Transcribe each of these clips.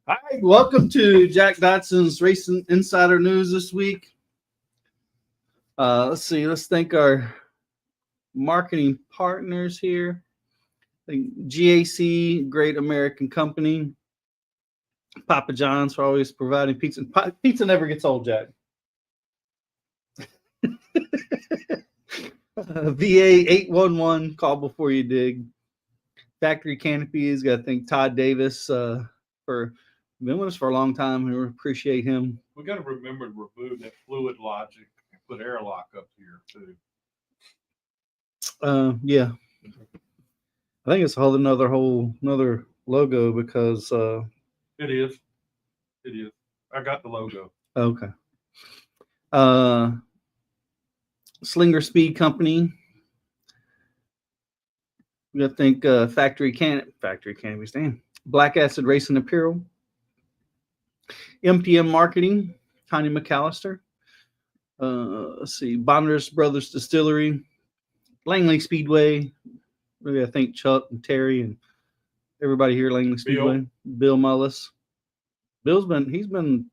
Hi, welcome to Jack Dodson's Racing Insider News this week. Let's see. Let's thank our marketing partners here. I think GAC, Great American Company. Papa John's for always providing pizza. Pizza never gets old, Jack. VA 811, call before you dig. Factory Canopies, got to thank Todd Davis for been with us for a long time. We appreciate him. We got to remember to remove that fluid logic and put airlock up here too. Yeah, I think it's another logo because it is. I got the logo. Okay. Slinger Speed Company. We got to thank Factory Canopy Stand. Black Acid Racing Apparel. MPM Marketing, Tiny McAllister. Let's see, Bonders Brothers Distillery, Langley Speedway. Really, I think Chuck and Terry and everybody here at Langley Speedway. Bill Mullis. He's been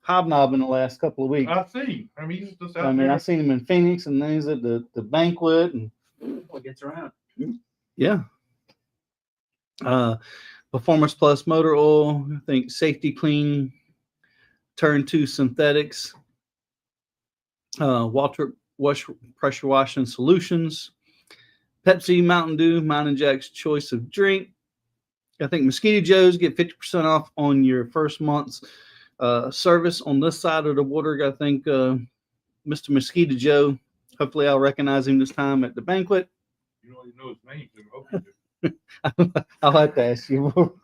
hobnobbing the last couple of weeks. I see. I mean, he's just out there. I seen him in Phoenix, and then he's at the banquet, and gets around. Yeah. Performance Plus Motor Oil. I think Safety Clean. Turn 2 Synthetics, Walter Pressure Washing Solutions, Pepsi, Mountain Dew, Mountain Jack's Choice of Drink. I think Mosquito Joe's get 50% off on your first month's service on this side of the water. I think Mr. Mosquito Joe, hopefully I'll recognize him this time at the banquet. You don't even know his name. So hope you do. I'll have to ask you.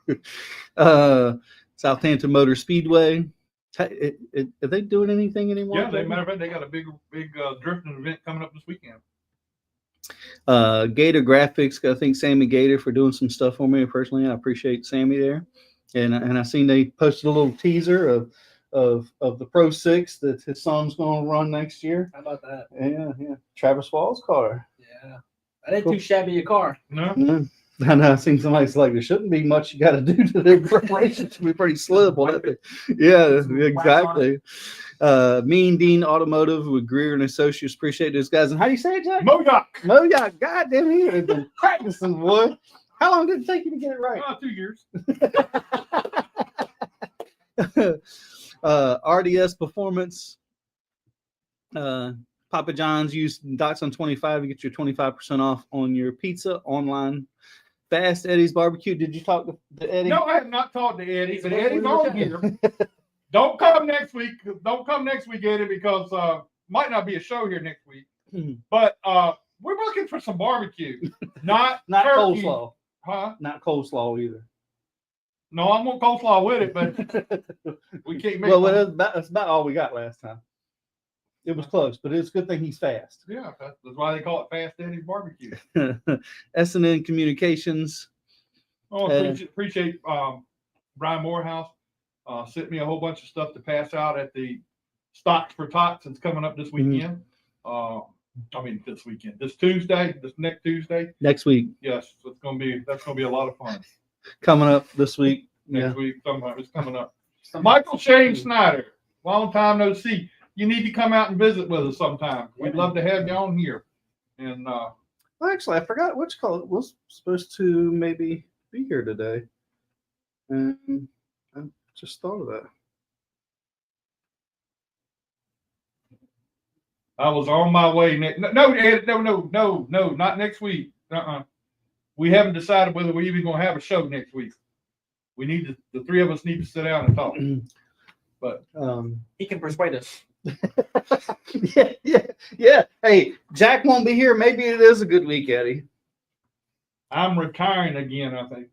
Southampton Motor Speedway. Are they doing anything anymore? Yeah, matter of fact, they got a big drifting event coming up this weekend. Gator Graphics, I think Sammy Gator for doing some stuff for me personally. I appreciate Sammy there, and I seen they posted a little teaser of the Pro 6 that his son's going to run next year. How about that? Yeah. Travis Wall's car. Yeah, that ain't too shabby a car. No. I know. I've seen somebody's like, there shouldn't be much you got to do to their preparation to be pretty slim. Yeah, exactly. Mean Dean Automotive with Greer and Associates. Appreciate those guys. And how do you say it, Jack? Modoc. God damn, you have been practicing, boy. How long did it take you to get it right? 2 years. RDS Performance. Papa John's, use Dodson'S 25 to get your 25% off on your pizza online. Fast Eddie's Barbecue. Did you talk to Eddie? No, I have not talked to Eddie, but Eddie's on here. Don't come next week. Don't come next week, Eddie, because might not be a show here next week. But we're looking for some barbecue, not turkey. Coleslaw, huh? Not coleslaw either. No, I'm gonna coleslaw with it, but we can't make. Well, that's about all we got last time. It was close, but it's a good thing he's fast. Yeah, that's why they call it Fast Eddie's Barbecue. S&N Communications. Oh, appreciate Brian Morehouse sent me a whole bunch of stuff to pass out at the Stocks for Tots. It's coming up this weekend. This weekend. This next Tuesday. Next week. Yes, so that's gonna be a lot of fun. Coming up this week. Next week, it's coming up. Michael Shane Snyder, long time no see. You need to come out and visit with us sometime. We'd love to have you on here. And well, actually, I forgot which call it was supposed to maybe be here today. And I just thought of that. I was on my way. No, not next week. We haven't decided whether we're even going to have a show next week. We need the three of us need to sit down and talk. But he can persuade us. Yeah. Hey, Jack won't be here. Maybe it is a good week, Eddie. I'm retiring again, I think.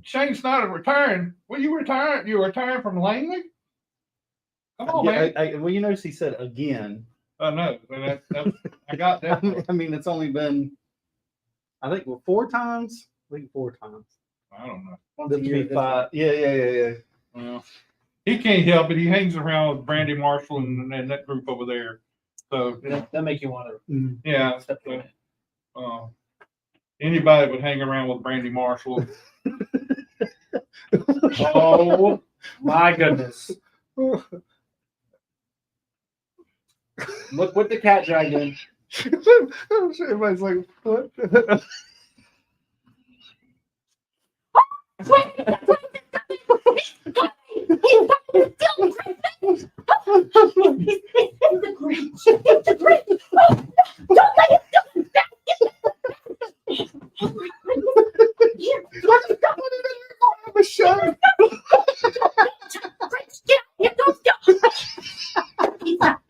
Shane Snyder retiring. Well, you retiring? You retiring from Langley? Come on, man. Well, you notice he said again. I know. I got that. I mean, it's only been, I think, 4 times. I think 4 times. I don't know. This would be 5. Yeah. Well, he can't help it. He hangs around with Brandy Marshall and that group over there. So that make you want to. Yeah. Anybody would hang around with Brandy Marshall. Oh, My goodness. Look what the cat dragged in. I'm sure everybody's like, what?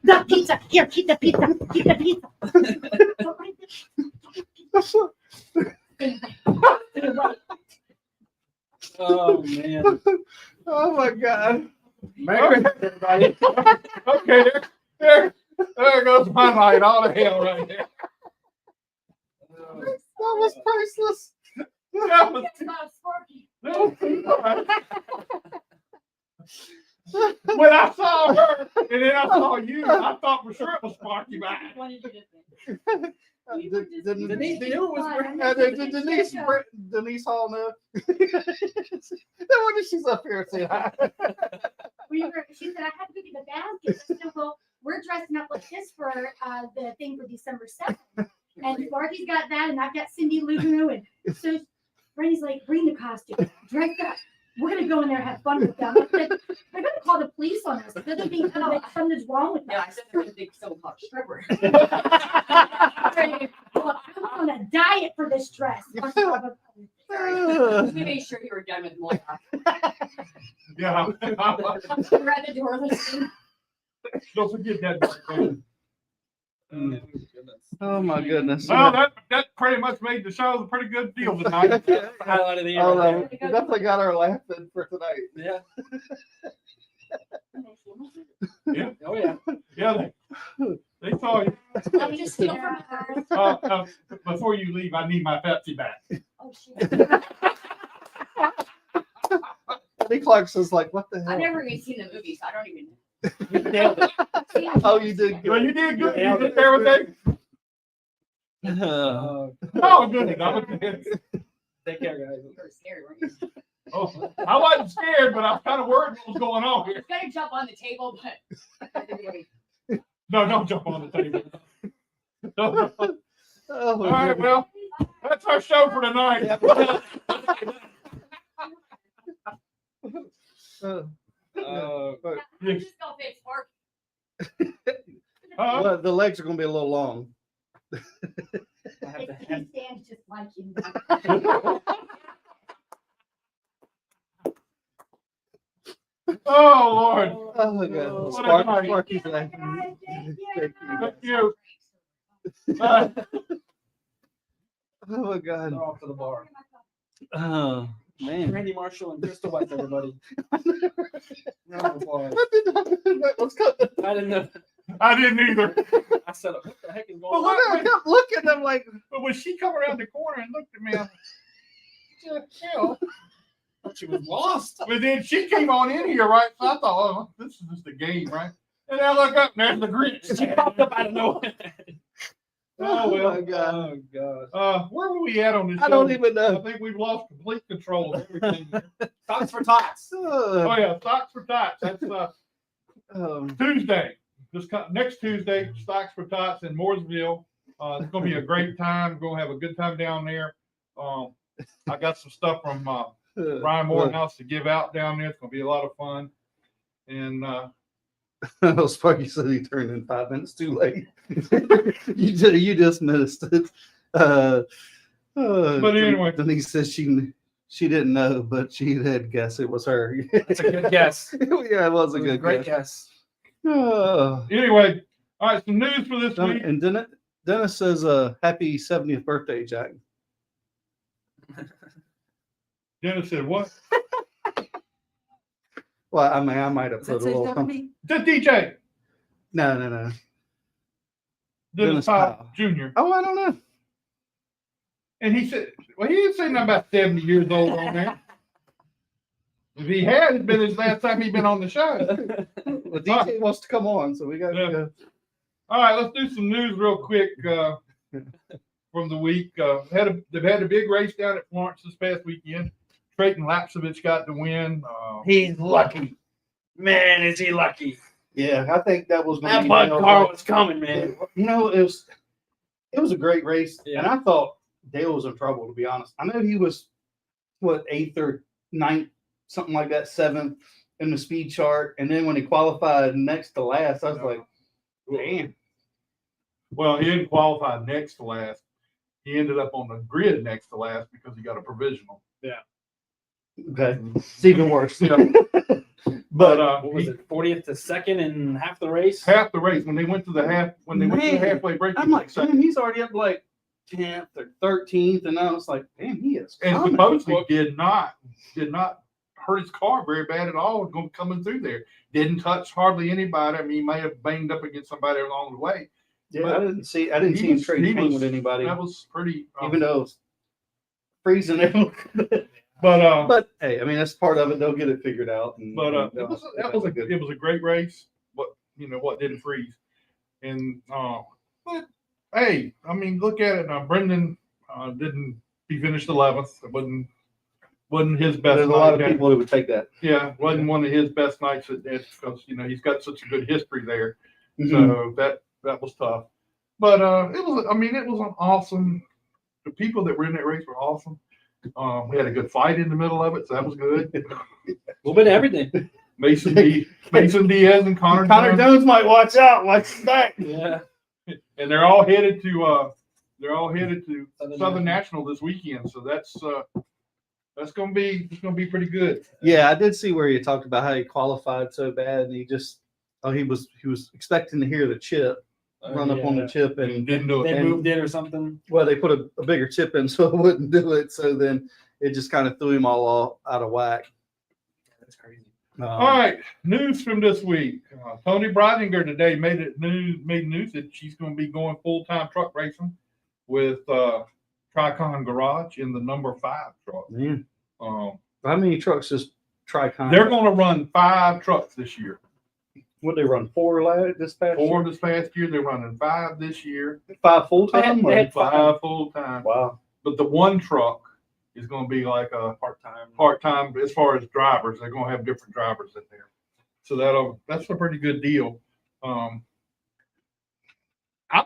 The pizza. Here, keep the pizza. Keep the pizza. Oh man. Oh my God. Merry Christmas, everybody. Okay, there goes my night. All the hell right there. That was priceless. That was That's not Sparky. when I saw her and then I saw you, I thought for sure it was Sparky back. What did you think? We were just- Denise knew it was fun. Denise Hall know. No wonder she's up here saying hi. She said, I have to go get the basket. I said, well, we're dressing up like this for the thing for December 7th. And Sparky's got that, and I've got Cindy Lou. And so Brandy's like, bring the costume, dress up. We're going to go in there and have fun with them. I said, they're going to call the police on us. They're going to think something's wrong with Yeah, I us. said they're gonna think someone caught a stripper. I'm on a diet for this dress. We made sure you were done with Moya. Yeah. We're at the door listening. Don't forget that. Oh my goodness. Well, that pretty much made the show a pretty good deal tonight. Highlight of the year. Oh, right no. We definitely got our laughing for tonight. there. Yeah. Yeah. Oh yeah. Yeah, they saw you. I'm just steal from her. Before you leave, I need my Pepsi back. Oh, shit. Eddie Clarkson's like, what the I've hell? never even seen the movie, so I don't even know. You nailed it. Oh, you did Well, good. you did good. You did everything. Oh, Oh, good. I was good. take care, guys. You were scared, weren't you? Oh, I wasn't scared, but I was kind of worried what was going on I here. was gonna jump on the table, but I didn't wait. No, don't jump on the table. No. Oh, All right, well, that's our show for tonight. but, I'm just gonna fix Sparky. well, the legs are going to be a little long. I have to He hand- stands just like you. Oh, Lord. Oh my God. What a night. Sparky's Thank laughing. you. Thank you. Thank you. Oh my God. They're off to the bar. Oh man. Randy Marshall and Crystal West, everybody. Round of applause. Let's cut. I didn't know. I didn't either. I said, what the heck is But going what- on? I kept looking. I'm like, But when she come around the corner and looked at me, I'm like, hell. She was lost. But then she came on in here, right? So I thought, oh, this is just a game, right? And I look up and there's the Grinch. She popped up out of nowhere. Oh, well. my God. Oh god. Where were we at on this I don't show? even I know. think we've lost complete control of everything. Tots for tots. Oh yeah, Stocks for Tots. That's Um, Tuesday. Next Tuesday, Stocks for Tots in Mooresville. It's gonna be a great time. We're gonna have a good time down there. I got some stuff from Brian Morehouse to give out down there. It's gonna be a lot of fun. And Sparky said he turned in 5 minutes too late. you just missed it. But anyway. Denise said she didn't know, but she had guessed it was her. That's a good guess. Yeah, it was a good Great guess. guess. anyway, all right, some news for this week. And Dennis says, happy 70th birthday, Jack. Dennis said, what? Well, I mean, I might have Does put that a say little something. W? The DJ, No. Dennis Dennis Powell Powell. Jr. Oh, I don't know. And he said, well, he didn't say nothing about 70 years old on there. If he had, it'd been his last time he'd been on the show. Well, DJ wants to come on, so we got to Yeah. go. All right, let's do some news real quick from the week. They've had a big race down at Florence this past weekend. Trayton Lapsovich got the win. He's lucky. Man, is he lucky. Yeah, I think that was That Bud car was coming, man. You know, it was a great race, Yeah. and I thought Dale was in trouble, to be honest. I know he was what, 8th or 9th, something like that, 7th in the speed chart, and then when he qualified next to last, I was like, damn. Well, he didn't qualify next to last. He ended up on the grid next to last because he got a provisional. Okay, it's even worse. Yeah. But What was it? 40th to 2nd in half the race? Half the race when they went to the Man, halfway break. I'm like, damn, he's already up like 10th or 13th, and I was like, damn, he is. and coming. supposedly did not hurt his car very bad at all going coming through there. Didn't touch hardly anybody. I mean, he may have banged up against somebody along the way. Yeah, but I didn't see he him was- trading he paint was- with anybody, That was pretty. even though it was freezing. But Hey, I mean, that's part of it. They'll get it figured out. And, it was a great race. What didn't freeze, and but hey, I mean, look at it now. Brendan he finished 11th. It wasn't his best. There's a lot of night. people who would take that. Yeah, wasn't one of his best nights because he's got such a good history there. Mhm. So that was tough. But it was an awesome. The people that were in that race were awesome. We had a good fight in the middle of it, so that was good. A little bit of everything. Mason Diaz and Connor Jones, Jones might watch out. Watch that. Yeah. and they're all headed to Southern Southern National this weekend. So that's gonna be pretty good. Yeah, I did see where you talked about how he qualified so bad, and he was expecting to hear the chip run up on the chip, And and didn't do it. They moved it or something. well, they put a bigger chip in so it wouldn't do it. So then it just kind of threw him all out of whack. That's crazy. All right, news from this week. Tony Breidinger today made news that she's going to be going full-time truck racing with Tricon Garage in the number 5 truck. Man, Um, how many trucks does Tricon? they're going to run 5 trucks this year. What they run 4 this past 4 year? this past year. They're running 5 this year. 5 full time. They had 5 full-time. Wow. But the one truck is going to be like a Part-time. part-time as far as drivers. They're going to have different drivers in there. So that's a pretty good deal. I'm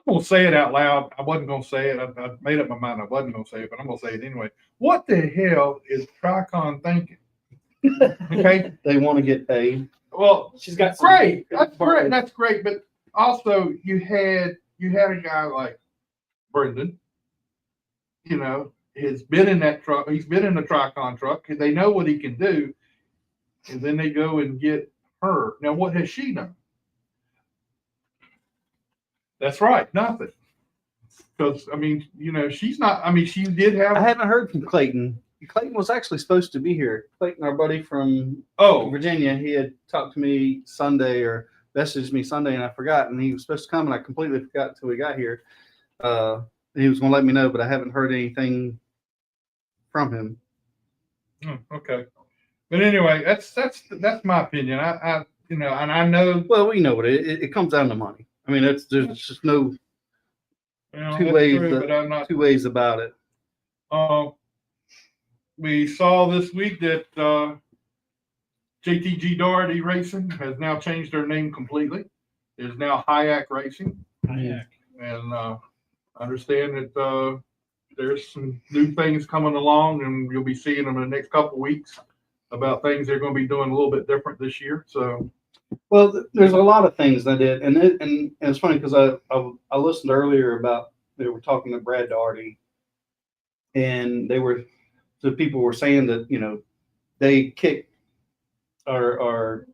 going to say it out loud. I wasn't going to say it. I made up my mind. I wasn't going to say it, but I'm going to say it anyway. What the hell is Tricon thinking? Okay. They want to get paid. Well, She's got some- great. That's great. That's great. But also you had a guy like Brendan, has been in that truck. He's been in the Tricon truck. They know what he can do. And then they go and get her. Now, what has she done? That's right. Nothing. Because, she's not, she did have. I haven't heard from Clayton. Clayton was actually supposed to be here. Clayton, our buddy from Virginia, he had talked to me Sunday or messaged me Sunday, and I forgot. And he was supposed to come, and I completely forgot until we got here. He was going to let me know, but I haven't heard anything from him. Okay. But anyway, that's my opinion. I and I know. Well, we know it comes down to money. I mean, there's just no That's two ways. true, but I'm not. Two ways about it. We saw this week that JTG Doherty Racing has now changed their name completely. It is now Hayek Racing. Hayek. And I understand that there's some new things coming along, and you'll be seeing them in the next couple of weeks about things they're going to be doing a little bit different this year. So, Well, there's a lot of things I did, and it's funny because I listened earlier about they were talking to Brad Doherty, and the people were saying that they kicked or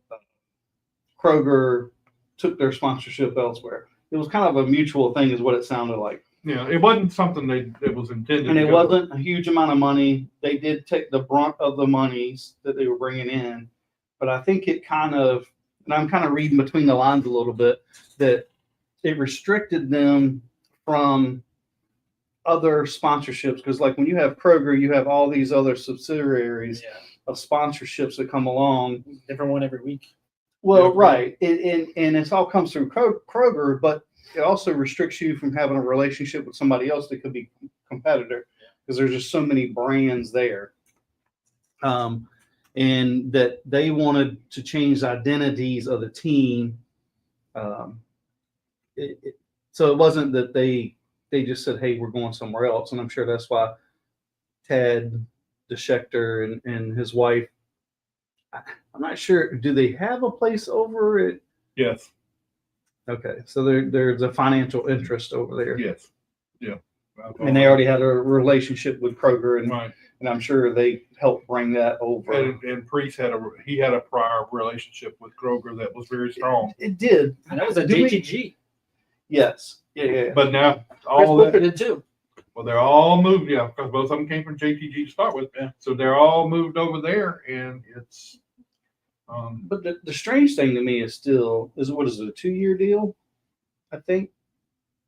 Kroger took their sponsorship elsewhere. It was kind of a mutual thing, is what it sounded like. yeah, it wasn't something that was intended. And to it go. wasn't a huge amount of money. They did take the brunt of the monies that they were bringing in, but I think it kind of, and I'm kind of reading between the lines a little bit, that it restricted them from other sponsorships. Because like when you have Kroger, you have all these other subsidiaries Yeah. of sponsorships that come along. Different one every week. Well, Yeah. right. And it all comes through Kroger, but it also restricts you from having a relationship with somebody else that could be a competitor, because there's just so many brands there. And that they wanted to change the identities of the team. So it wasn't that they just said, "Hey, we're going somewhere else," and I'm sure that's why Ted DeSchechter and his wife. I'm not sure. Do they have a place over at? Yes. Okay, so there's a financial interest over there. Yes. Yeah. And they already had a relationship with Kroger, and Right. and I'm sure they helped bring that over. And Priest had a prior relationship with Kroger that was very strong. It did. And that was a Do we- JTG. Yes. Yeah. But now Chris all Booker that, did too. well, they're all moved, yeah, because both of them came from JTG to start with. Yeah. So they're all moved over there, and it's But the strange thing to me is still what is it, a 2-year deal? I think.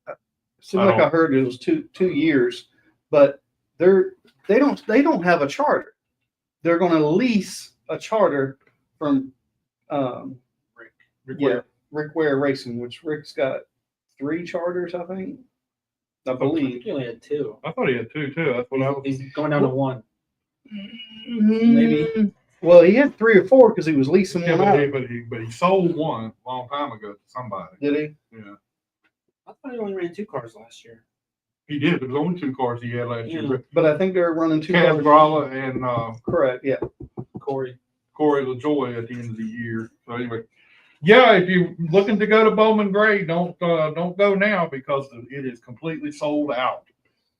It seemed like I heard it was two years, but they don't have a charter. They're going to lease a charter from Rick Ware Racing, which Rick's got 3 charters, I think. I believe. He only had 2. I thought he had 2 too. That's what I was. He's going down to 1. Maybe. Well, he had 3 or 4 because he was leasing Yeah, one out. but he sold one a long time ago to somebody. Did he? Yeah, I thought he only ran 2 cars last year. he did. There was only 2 cars he had last year. But I think they're running 2 cars. Casgrala and Correct. Yeah. Corey. Corey LaJoy at the end of the year. So anyway, yeah, if you're looking to go to Bowman Gray, don't go now because it is completely sold out.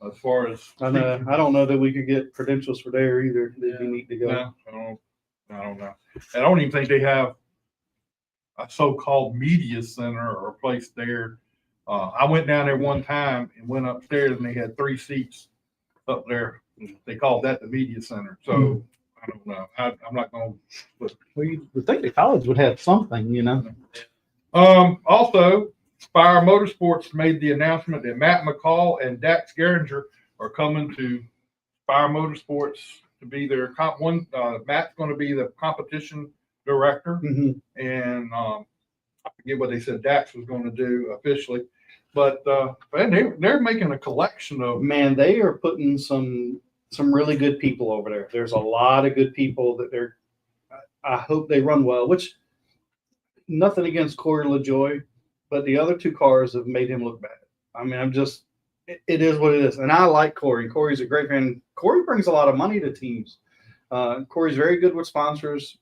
As far as I know. I don't know that we could get credentials for there either. That you need to go. No, I don't know. I don't even think they have a so-called media center or place there. I went down there one time and went upstairs and they had 3 seats up there. They called that the media center. So I don't know. I'm not going to. Well, you would think the college would have something, you know. Also, Spire Motorsports made the announcement that Matt McCall and Dax Geringer are coming to Spire Motorsports to be their Matt's going to be the competition director, Mhm. and I forget what they said Dax was going to do officially, but they're making a collection of. Man, they are putting some really good people over there. There's a lot of good people that I hope they run well, which nothing against Corey LaJoy, but the other 2 cars have made him look bad. I mean, it is what it is. And I like Corey. Corey's a great fan. Corey brings a lot of money to teams. Corey's very good with sponsors.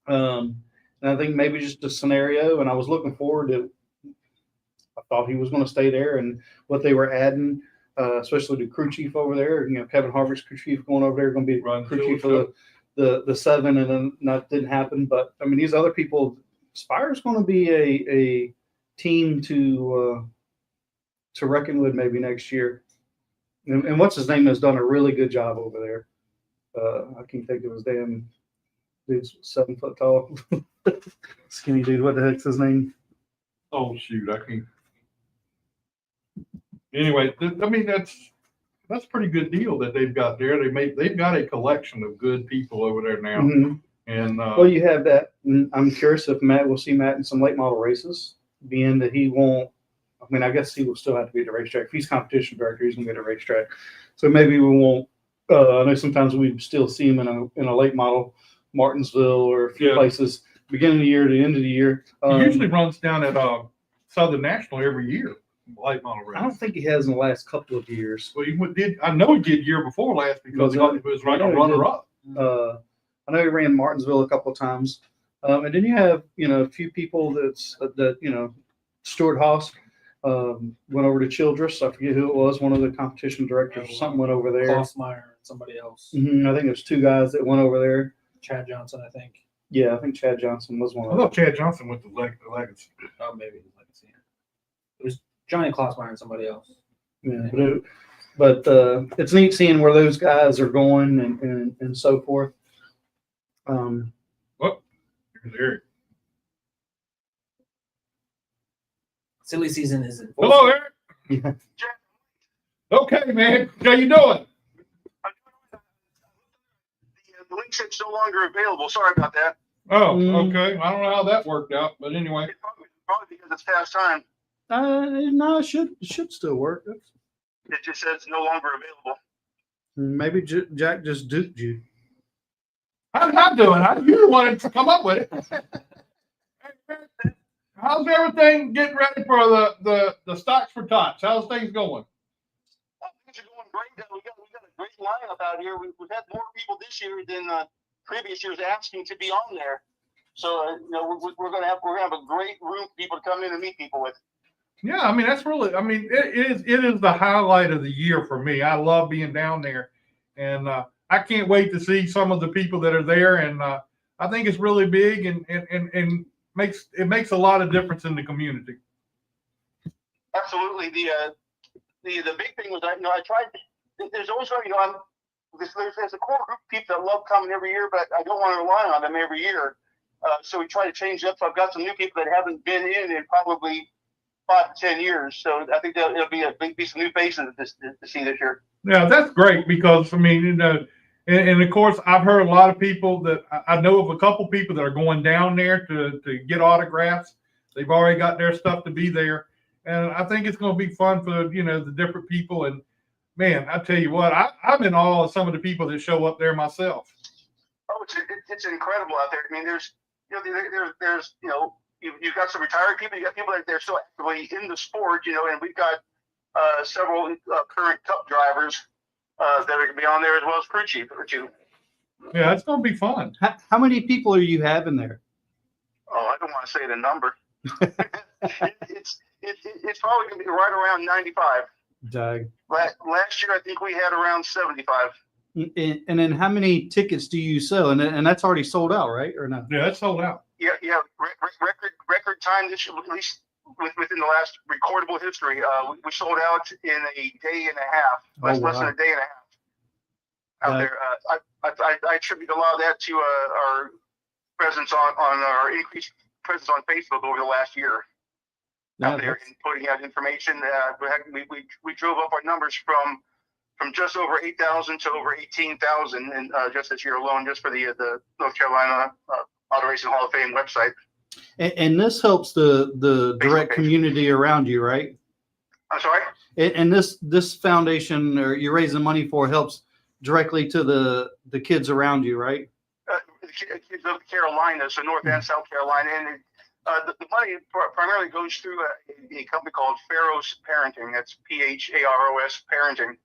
And I think maybe just a scenario, and I was looking forward to, I thought he was going to stay there, and what they were adding, especially the crew chief over there, Kevin Harvick's crew chief going over there, going to be crew chief for the 7, and then that didn't happen. But I mean, these other people, Spire's going to be a team to reckon with maybe next year. And what's his name has done a really good job over there. I can't think of his damn dude's 7 foot tall, skinny dude. What the heck's his name? Oh shoot, I can't. Anyway, I mean that's a pretty good deal that they've got there. They've got a collection of good people over there now. Mm-hmm. And well, you have that. And I'm curious if we'll see Matt in some late model races, being that he won't. I mean, I guess he will still have to be at the racetrack. If he's competition director, he's going to be at the racetrack. So maybe we won't. I know sometimes we still see him in a late model, Martinsville or a few places, beginning of the year to end of the year. He usually runs down at Southern National every year, late model race. I don't think he has in the last couple of years. Well, I know he did year before last because he was like a runner-up. I know he ran Martinsville a couple of times. And then you have, a few people Stuart Haas went over to Childress. I forget who it was. One of the competition directors or something went over there. Klossmeyer and somebody else. I think there's 2 guys that went over there. Chad Johnson, I think. Yeah, I think Chad Johnson was one I of them. thought Chad Johnson went to Legacy. Oh, maybe it was Legacy. It was Johnny Klossmeyer and somebody else. Yeah, but it's neat seeing where those guys are going and so forth. Here's Eric. Silly season is in full Hello, swing. Eric. Yeah. Okay, man. How you doing? The link said's no longer available. Sorry about that. Oh, okay. I don't know how that worked out, but anyway. It's probably because it's past time. No, it should still work. It just says no longer available. Maybe Jack just duped you. How's that doing? You wanted to come up with it. How's everything getting ready for the stocks for tots? How's things going? Things are going great. We got a great lineup out here. We've had more people this year than previous years asking to be on there. So we're gonna have a great room for people to come in and meet people with. Yeah, I mean that's really. I mean it is the highlight of the year for me. I love being down there, and I can't wait to see some of the people that are there. And I think it's really big and makes a lot of difference in the community. Absolutely. The big thing was I tried. There's always there's a core group of people that love coming every year, but I don't want to rely on them every year. So we try to change it up. So I've got some new people that haven't been in probably 5 to 10 years. So I think it'll be some new faces to see this year. Yeah, that's great because I mean, and of course I've heard a lot of people that I know of a couple people that are going down there to get autographs. They've already got their stuff to be there, and I think it's going to be fun for the different people. And man, I tell you what, I'm in awe of some of the people that show up there myself. Oh, it's incredible out there. I mean, there's you've got some retired people, you got people that they're still actively in the sport, and we've got several current cup drivers that are going to be on there as well as crew chief or two. Yeah, it's going to be fun. How many people are you having there? Oh, I don't want to say the number. It's probably going to be right around 95. Doug. Last year, I think we had around 75. And then how many tickets do you sell? And that's already sold out, right? Or no? Yeah, it's sold out. Yeah. Record time this year, at least within the last recordable history. We sold out in a day and a half, less than a day and a half out there. I attribute a lot of that to our presence on our increased presence on Facebook over the last year out there and putting out information. We drove up our numbers from just over 8,000 to over 18,000, and just this year alone, just for the North Carolina Auto Racing Hall of Fame website. And this helps the direct community around you, right? I'm sorry? And this foundation, or you're raising money for, helps directly to the kids around you, right? The kids of the Carolinas, so North and South Carolina, and the money primarily goes through a company called Pharos Parenting. That's PHAROS Parenting,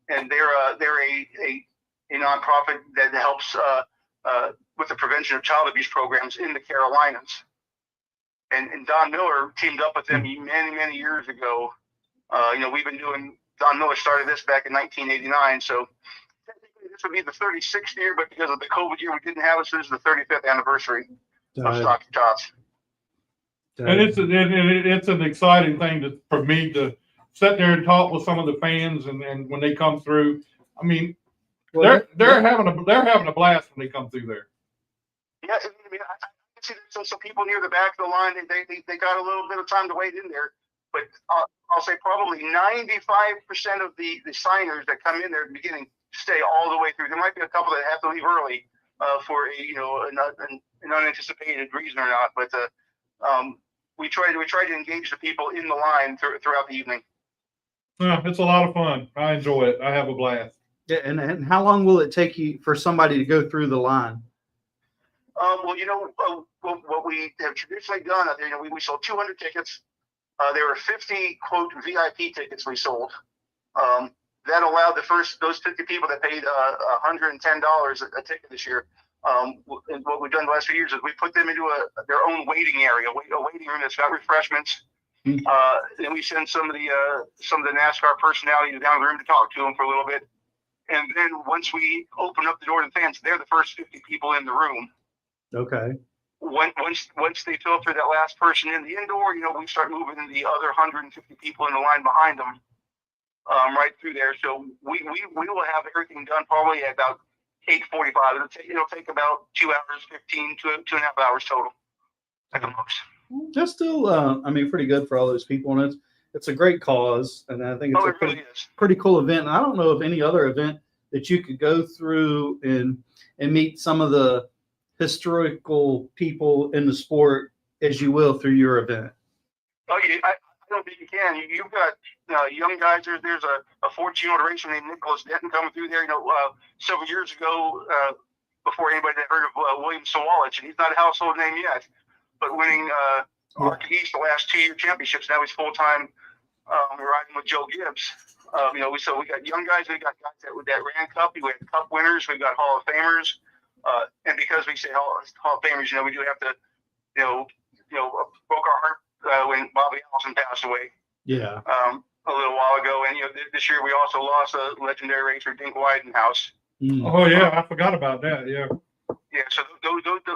and they're a nonprofit that helps with the prevention of child abuse programs in the Carolinas. And Don Miller teamed up with them many years ago. We've been doing. Don Miller started this back in 1989, so technically this would be the 36th year, but because of the COVID year we didn't have it, so this is the 35th anniversary of Stock to Tots. And it's an exciting thing for me to sit there and talk with some of the fans, and when they come through, I mean, they're having a blast when they come through there. Yeah, I mean, I see some people near the back of the line. They got a little bit of time to wait in there, but I'll say probably 95% of the signers that come in there at the beginning stay all the way through. There might be a couple that have to leave early for an unanticipated reason or not, but we try to engage the people in the line throughout the evening. Yeah, it's a lot of fun. I enjoy it. I have a blast. Yeah, and how long will it take you for somebody to go through the line? What we have traditionally done out there, we sold 200 tickets. There were 50 quote VIP tickets we sold. That allowed those 50 people that paid $110 a ticket this year. And what we've done the last few years is we put them into their own waiting area, a waiting room that's got refreshments. Then we send some of the NASCAR personalities down the room to talk to them for a little bit. And then once we open up the door to the fans, they're the first 50 people in the room. Okay. Once they filter that last person in the indoor, we start moving the other 150 people in the line behind them, right through there. So we will have everything done probably at about 8:45. It'll take about 2 hours, 2.5 hours total at the most. That's still, pretty good for all those people, and it's a great cause, and I think it's pretty cool event. And I don't know of any other event that you could go through and meet some of the historical people in the sport as you will through your event. Oh, I don't think you can. You've got young guys. There's a 14-year-old racer named Nicholas Denton coming through there. Several years ago, before anybody had heard of William Sawalich, and he's not a household name yet, but winning ARCA East the last 2-year championships. Now he's full-time riding with Joe Gibbs. We got young guys, we got guys that ran Cup, we had Cup winners, we got Hall of Famers, and because we say Hall of Famers, we do have to, broke our heart when Bobby Allison passed away. Yeah. A little while ago, and this year we also lost a legendary racer, Dink Widenhouse. Oh yeah, I forgot about that. Yeah. Yeah, so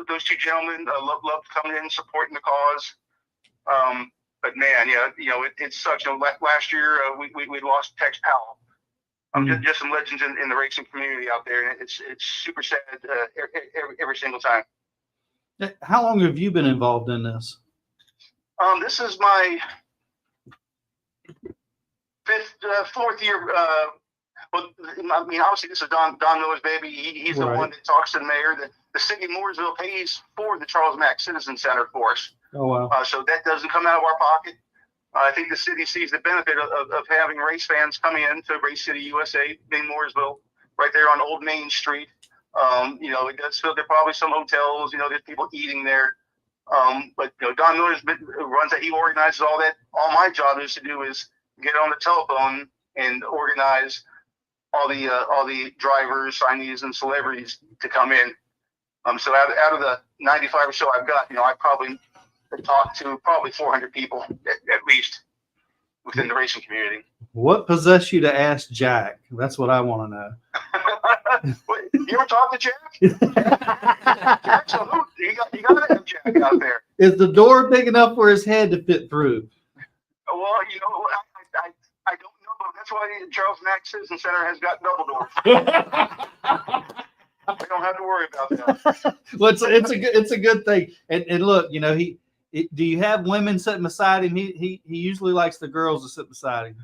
those two gentlemen loved coming in, supporting the cause. But man, it sucks. Last year we lost Tex Powell. Just some legends in the racing community out there, and it's super sad every single time. How long have you been involved in this? This is my fourth year. Well, I mean, obviously, this is Don Miller's baby. He's the one that talks to the mayor. The city of Mooresville pays for the Charles Mack Citizen Center for us. Oh, wow. So that doesn't come out of our pocket. I think the city sees the benefit of having race fans come in to Race City USA in Mooresville, right there on Old Main Street. It does feel there are probably some hotels, there's people eating there. But Don Miller runs that. He organizes all that. All my job is to do is get on the telephone and organize all the drivers, signees, and celebrities to come in. So out of the 95 or so I've got, I probably talked to 400 people at least within the racing community. What possessed you to ask Jack? That's what I want to know. You ever talk to Jack? Jack's a hoot. You got to have Jack out there. Is the door big enough for his head to fit through? Well, I don't know, but that's why the Charles Mack Citizen Center has got double doors. We don't have to worry about that. Well, it's a good thing. And look, do you have women sitting beside him? He usually likes the girls to sit beside him.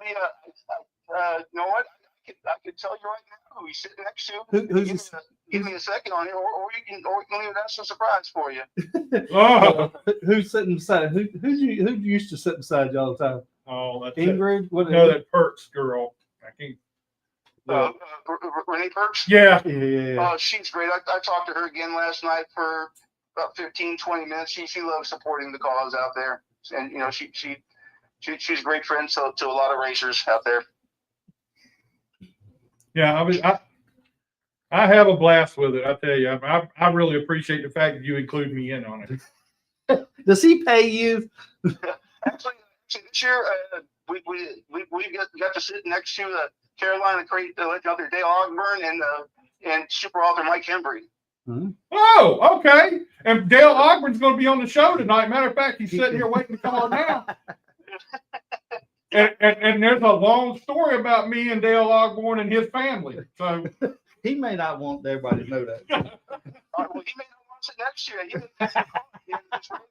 You know what? I could tell you right now who he's sitting next to. Give me a second on it, or you can leave that as a surprise for you. Oh, Who's sitting beside? Who used to sit beside you all the time? oh, that's Ingrid? it. No, that Perks girl. I can't. Renee Perks? Yeah. Yeah. She's great. I talked to her again last night for about 15-20 minutes. She loves supporting the cause out there, and she's a great friend to a lot of racers out there. Yeah, I have a blast with it. I tell you, I really appreciate the fact that you include me in on it. Does he pay you? Actually, this year we got to sit next to Carolina Crate out there, Dale Ogburn and super author Mike Hembry. Oh, okay. And Dale Ogburn's going to be on the show tonight. Matter of fact, he's sitting here waiting to come on now. And there's a long story about me and Dale Ogburn and his family. So He may not want everybody to know that. Well, he may not want to sit next to you.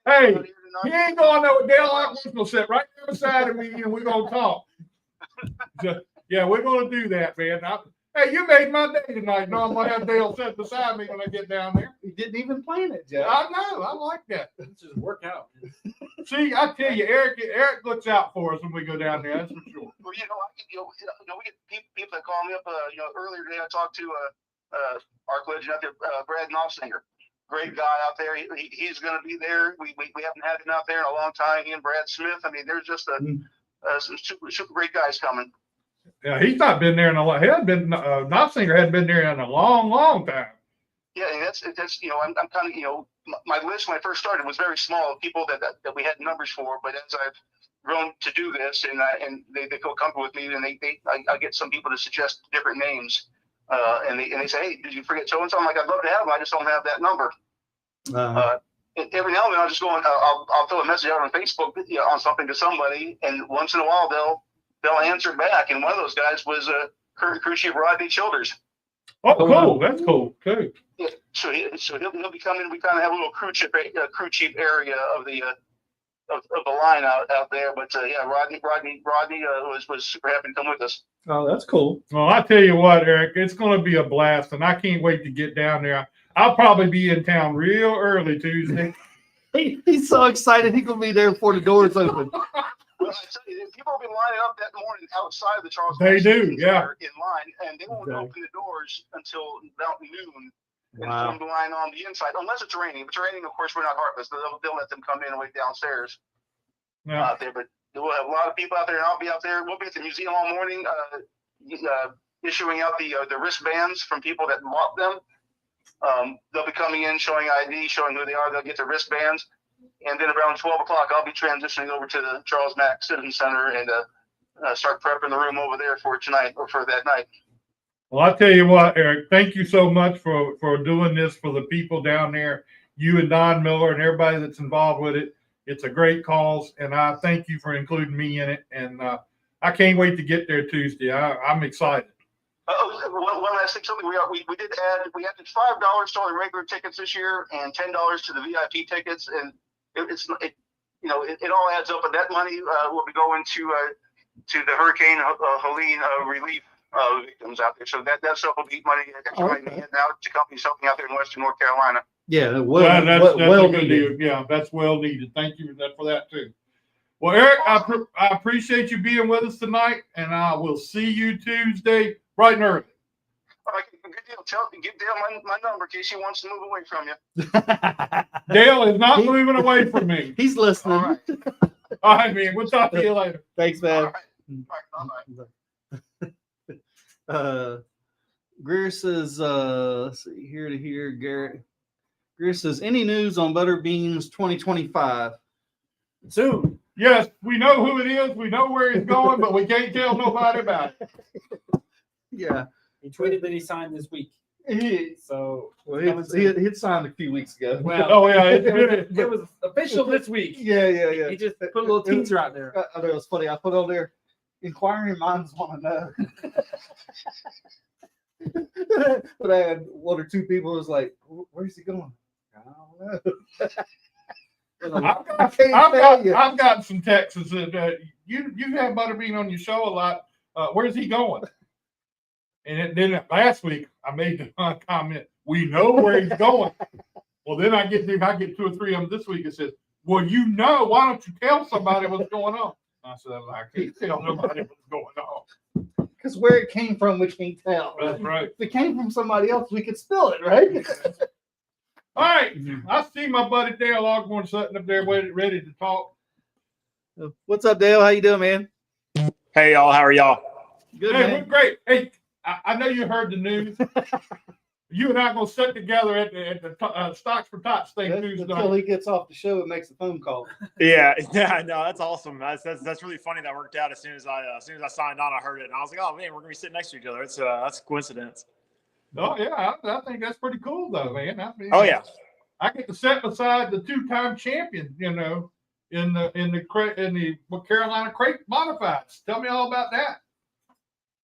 Hey, he ain't going to know what Dale Ogburn's going to sit right there beside of me and we're going to talk. Yeah, we're going to do that, man. Hey, you made my day tonight. No, I'm going to have Dale sit beside me when I get down there. He didn't even plan it, Jeff. I know. I like that. It's just work out. See, I tell you, Eric looks out for us when we go down there. That's for sure. Well, we get people that call me up. Earlier today I talked to ARCA legend out there, Brad Knopfsinger. Great guy out there. He's going to be there. We haven't had him out there in a long time. He and Brad Smith. I mean, there's just some super great guys coming. Yeah, he's not been there in a lot. He hadn't been. Knopfsinger hadn't been there in a long time. Yeah, and that's I'm kind of my list when I first started was very small of people that we had numbers for. But as I've grown to do this, and they feel comfortable with me, and I get some people to suggest different names, and they say, hey, did you forget so and so? I'm like, I'd love to have them. I just don't have that number. Every now and then I'll just go and I'll throw a message out on Facebook on something to somebody, and once in a while they'll answer back. And one of those guys was crew chief Rodney Childers. Oh, cool. That's cool. Cool. Yeah, so he'll be coming. We kind of have a little crew chief area of the line out there. But yeah, Rodney was super happy to come with us. Oh, that's cool. Well, I tell you what, Eric, it's going to be a blast, and I can't wait to get down there. I'll probably be in town real early Tuesday. He's so excited. He's going to be there before the doors open. Well, I tell you, people will be lining up that morning outside of the Charles. They Max do, Stadium yeah. Center in line, and they won't Okay. open the doors until about noon. And Wow. form the line on the inside, unless it's raining. If it's raining, of course, we're not heartless. They'll let them come in and wait downstairs Yeah. out there. But we'll have a lot of people out there, and I'll be out there. We'll be at the museum all morning, issuing out the wristbands from people that bought them. They'll be coming in, showing ID, showing who they are. They'll get their wristbands, and then around 12 o'clock, I'll be transitioning over to the Charles Mack Citizen Center and start prepping the room over there for tonight or for that night. Well, I tell you what, Eric, thank you so much for doing this for the people down there, you and Don Miller and everybody that's involved with it. It's a great cause, and I thank you for including me in it. And I can't wait to get there Tuesday. I'm excited. One last thing, something we did add. We added $5 to all the regular tickets this year and $10 to the VIP tickets, and it all adds up. And that money will be going to the Hurricane Helene relief victims out there. So that stuff will be money extra money Okay. out to companies helping out there in Western North Carolina. Yeah, Well, well, that's well a good needed. deal. Yeah, that's well needed. Thank you for that too. Well, Eric, I appreciate you being with us tonight, and I will see you Tuesday bright and early. All right, good deal. Give Dale my number in case he wants to move away from you. Dale is not moving away from me. He's listening. All right. All right, man. We'll talk to you later. Thanks, All man. right. All right. Bye-bye. Greer says, let's see, here to here, Garrett. Greer says, any news on Butterbeans 2025? Soon. Yes, we know who it is. We know where he's going, but we can't tell nobody about it. Yeah. He tweeted that he signed this week. So Well, he'd signed a few weeks ago. well, Oh, yeah. it was official this week. Yeah. He just put a little teaser out there. I know it was funny. I put on there, inquiring minds want to know. But I had one or two people was like, where's he going? I don't know. I can't tell you. I've got some texts that said, you have Butterbean on your show a lot. Where's he going? And then last week I made the comment, we know where he's going. Well, then I get two or three of them this week. It says, well, why don't you tell somebody what's going on? I said, I can't tell nobody what's going on. Because where it came from, we can't tell. That's right. If it came from somebody else, we could spill it, right? All right. I see my buddy Dale Ogburn sitting up there ready to talk. What's up, Dale? How you doing, man? Hey, y'all. How are y'all? Good, Hey, man. we're great. Hey, I know you heard the news. You and I are going to sit together at the Stocks for Tots thing Tuesday Until night. he gets off the show and makes a phone call. Yeah, no, that's awesome. That's really funny. That worked out as soon as I signed on. I heard it, and I was like, oh man, we're gonna be sitting next to each other. That's a coincidence. Oh, yeah. I think that's pretty cool, though, man. Oh yeah. I get to sit beside the two-time champion, in the Carolina Crate Modifieds. Tell me all about that.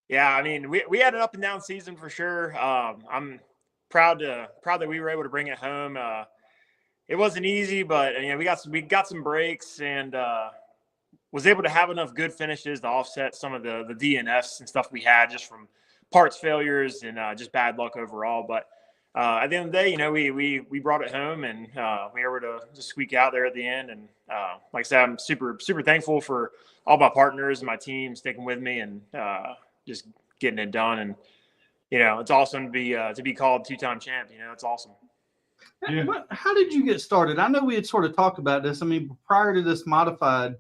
Yeah, I mean, we had an up and down season for sure. I'm proud that we were able to bring it home. It wasn't easy, but we got some breaks and was able to have enough good finishes to offset some of the DNFs and stuff we had just from parts failures and just bad luck overall. But at the end of the day, we brought it home and we were able to just squeak out there at the end. And like I said, I'm super thankful for all my partners and my team sticking with me and just getting it done. And it's awesome to be called two-time champ. It's awesome. Yeah. How did you get started? I know we had sort of talked about this. I mean, prior to this modified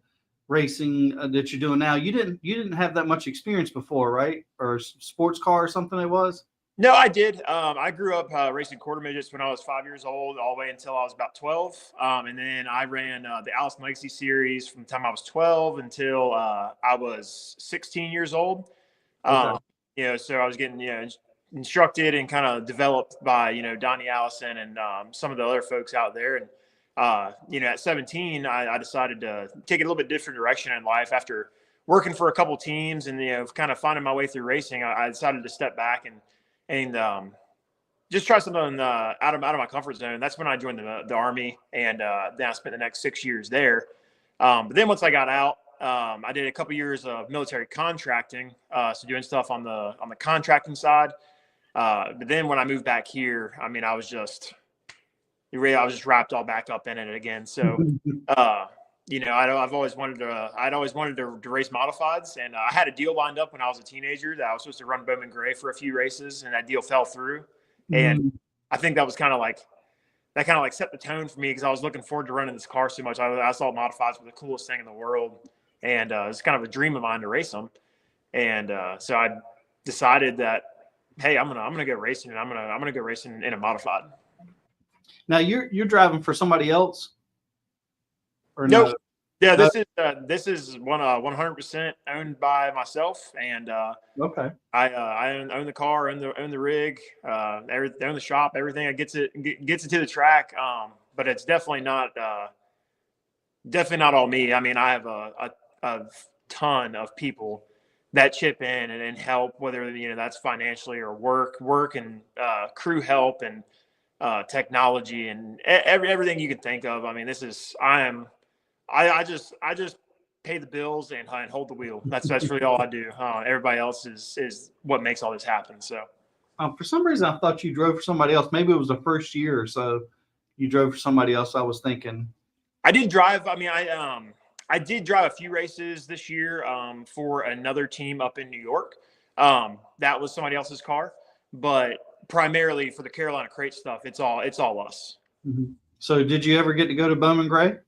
racing that you're doing now, you didn't have that much experience before, right? Or sports car or something it was? No, I did. I grew up racing quarter midgets when I was 5 years old, all the way until I was about 12. And then I ran the Allison Legacy Series from the time I was 12 until I was 16 years old. Okay. So I was getting instructed and kind of developed by Donnie Allison and some of the other folks out there. And at 17, I decided to take it a little bit different direction in life after working for a couple teams and kind of finding my way through racing. I decided to step back and just try something out of my comfort zone. That's when I joined the Army, and then I spent the next 6 years there. But then once I got out, I did a couple years of military contracting, so doing stuff on the contracting side. But then when I moved back here, I mean, I was just wrapped all back up in it again. So I've always wanted to. I'd always wanted to race modifieds, and I had a deal lined up when I was a teenager that I was supposed to run Bowman Gray for a few races, and that deal fell through. And I think that was kind of like set the tone for me because I was looking forward to running this car so much. I saw modifieds were the coolest thing in the world, and it's kind of a dream of mine to race them. And so I decided that, hey, I'm gonna go racing, and I'm gonna go racing in a modified. Now you're driving for somebody else, or nope. no? Yeah, this is 100% owned by myself, and Okay. I own the car, own the rig, own the shop, everything. It gets it to the track, but it's definitely not all me. I mean, I have a ton of people that chip in and help, whether that's financially or work and crew help and technology and everything you can think of. I mean, I just pay the bills and hold the wheel. That's really all I do. Everybody else is what makes all this happen. So, for some reason, I thought you drove for somebody else. Maybe it was the first year or so you drove for somebody else. I was thinking. I did drive. I mean, I did drive a few races this year for another team up in New York. That was somebody else's car, but primarily for the Carolina crate stuff, it's all us. Mm-hmm. So, did you ever get to go to Bowman Gray?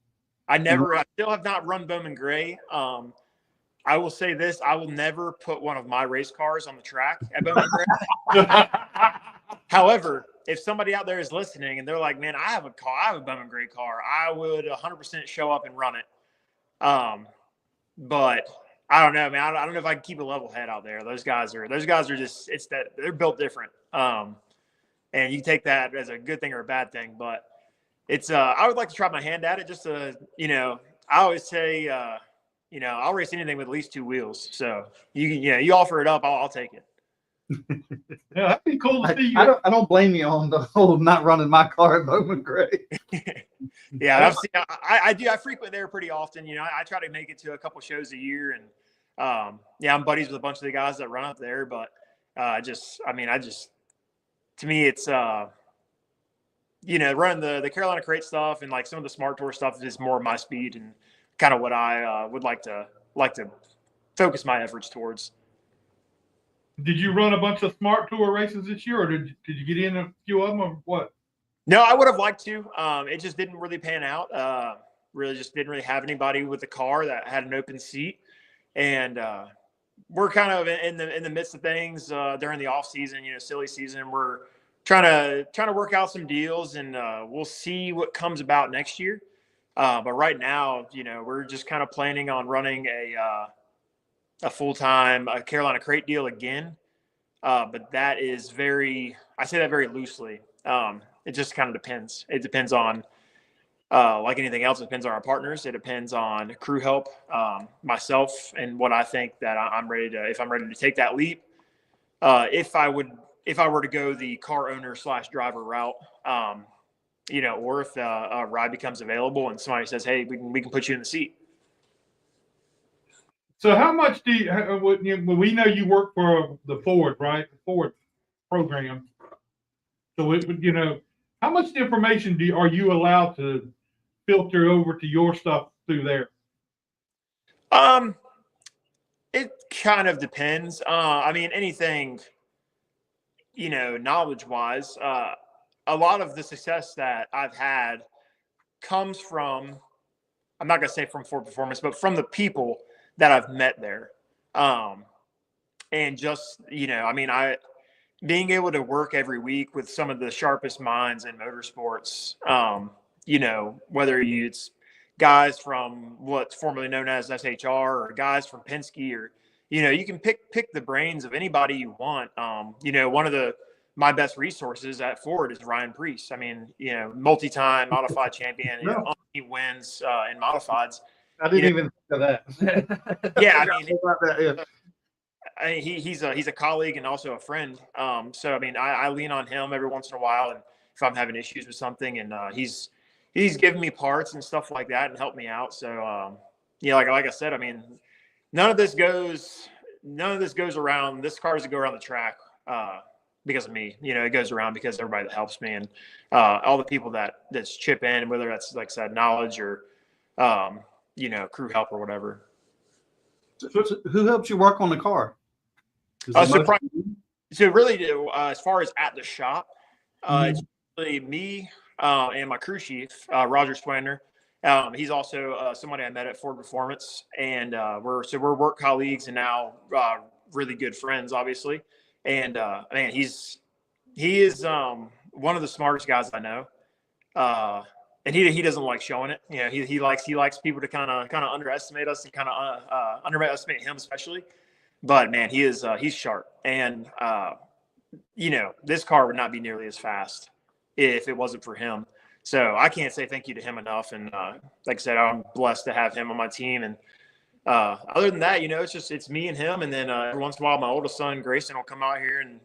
I still have not run Bowman Gray. I will say this: I will never put one of my race cars on the track at Bowman Gray. However, if somebody out there is listening and they're like, "Man, I have a Bowman Gray car," I would 100% show up and run it. But I don't know, man. I don't know if I can keep a level head out there. Those guys are just they're built different. And you take that as a good thing or a bad thing, but. It's I would like to try my hand at it just to, I always say, I'll race anything with at least two wheels. So you offer it up, I'll take it. Yeah, that'd be cool to see you. I don't blame you on the whole not running my car at Bowman Gray. Yeah, I frequent there pretty often. I try to make it to a couple shows a year, and I'm buddies with a bunch of the guys that run up there. But to me, it's running the Carolina crate stuff and like some of the Smart Tour stuff is more my speed and kind of what I would like to focus my efforts towards. Did you run a bunch of Smart Tour races this year, or did you get in a few of them, or what? No, I would have liked to. It just didn't really pan out. Really just didn't really have anybody with the car that had an open seat, and we're kind of in the midst of things during the off season, silly season. We're trying to work out some deals, and we'll see what comes about next year. But right now, we're just kind of planning on running a full-time Carolina crate deal again. But that is I say that very loosely. It just kind of depends. It depends on, like anything else, it depends on our partners. It depends on crew help, myself, and what I think that if I'm ready to take that leap. If I were to go the car owner / driver route, or if a ride becomes available and somebody says, "Hey, we can put you in the seat." So how much do we know you work for the Ford, right? The Ford program. So how much information are you allowed to filter over to your stuff through there? It kind of depends. I mean, anything. Knowledge-wise, a lot of the success that I've had comes from, I'm not going to say from Ford Performance, but from the people that I've met there. And just, being able to work every week with some of the sharpest minds in motorsports, whether it's guys from what's formerly known as SHR or guys from Penske or, you can pick the brains of anybody you want. One of my best resources at Ford is Ryan Preece. I mean, multi-time modified champion, he wins in modifieds. I didn't even think of that. Yeah, I mean, he's a colleague and also a friend. So I mean, I lean on him every once in a while, and if I'm having issues with something, and he's given me parts and stuff like that and helped me out. So like I said, I mean. None of this goes around. This car doesn't go around the track because of me. It goes around because of everybody that helps me and all the people that's chip in, whether that's, like I said, knowledge or crew help or whatever. So who helps you work on the car? Is Uh, it so, most- pri- so really, as far as at the shop, it's Mhm. really me and my crew chief, Roger Swander. He's also somebody I met at Ford Performance, and we're work colleagues and now really good friends, obviously. And man, he is one of the smartest guys I know. And he doesn't like showing it. He likes people to kind of underestimate us and kind of underestimate him especially. But man, he's sharp, and this car would not be nearly as fast if it wasn't for him. So I can't say thank you to him enough. And like I said, I'm blessed to have him on my team. And other than that, it's me and him. And then every once in a while, my oldest son Grayson will come out here and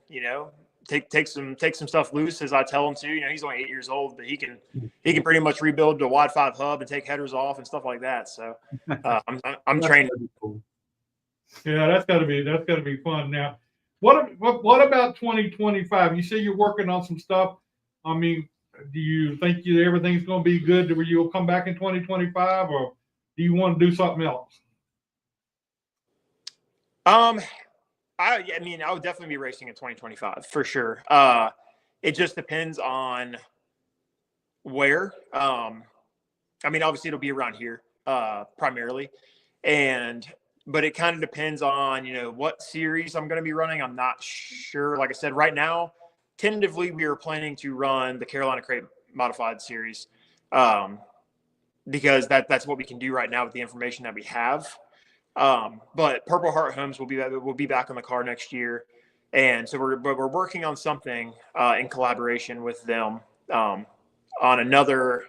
take some stuff loose as I tell him to. He's only 8 years old, but he can pretty much rebuild the Wide 5 hub and take headers off and stuff like that. So I'm training. Cool. Yeah, that's gotta be fun. Now, what about 2025? You say you're working on some stuff. I mean, do you think everything's going to be good to where you'll come back in 2025, or do you want to do something else? I would definitely be racing in 2025 for sure. It just depends on where. Obviously it'll be around here primarily, but it kind of depends on what series I'm going to be running. I'm not sure. Like I said, right now, tentatively we are planning to run the Carolina Crate Modified Series because that's what we can do right now with the information that we have. But Purple Heart Homes will be back on the car next year, and so we're working on something in collaboration with them on another.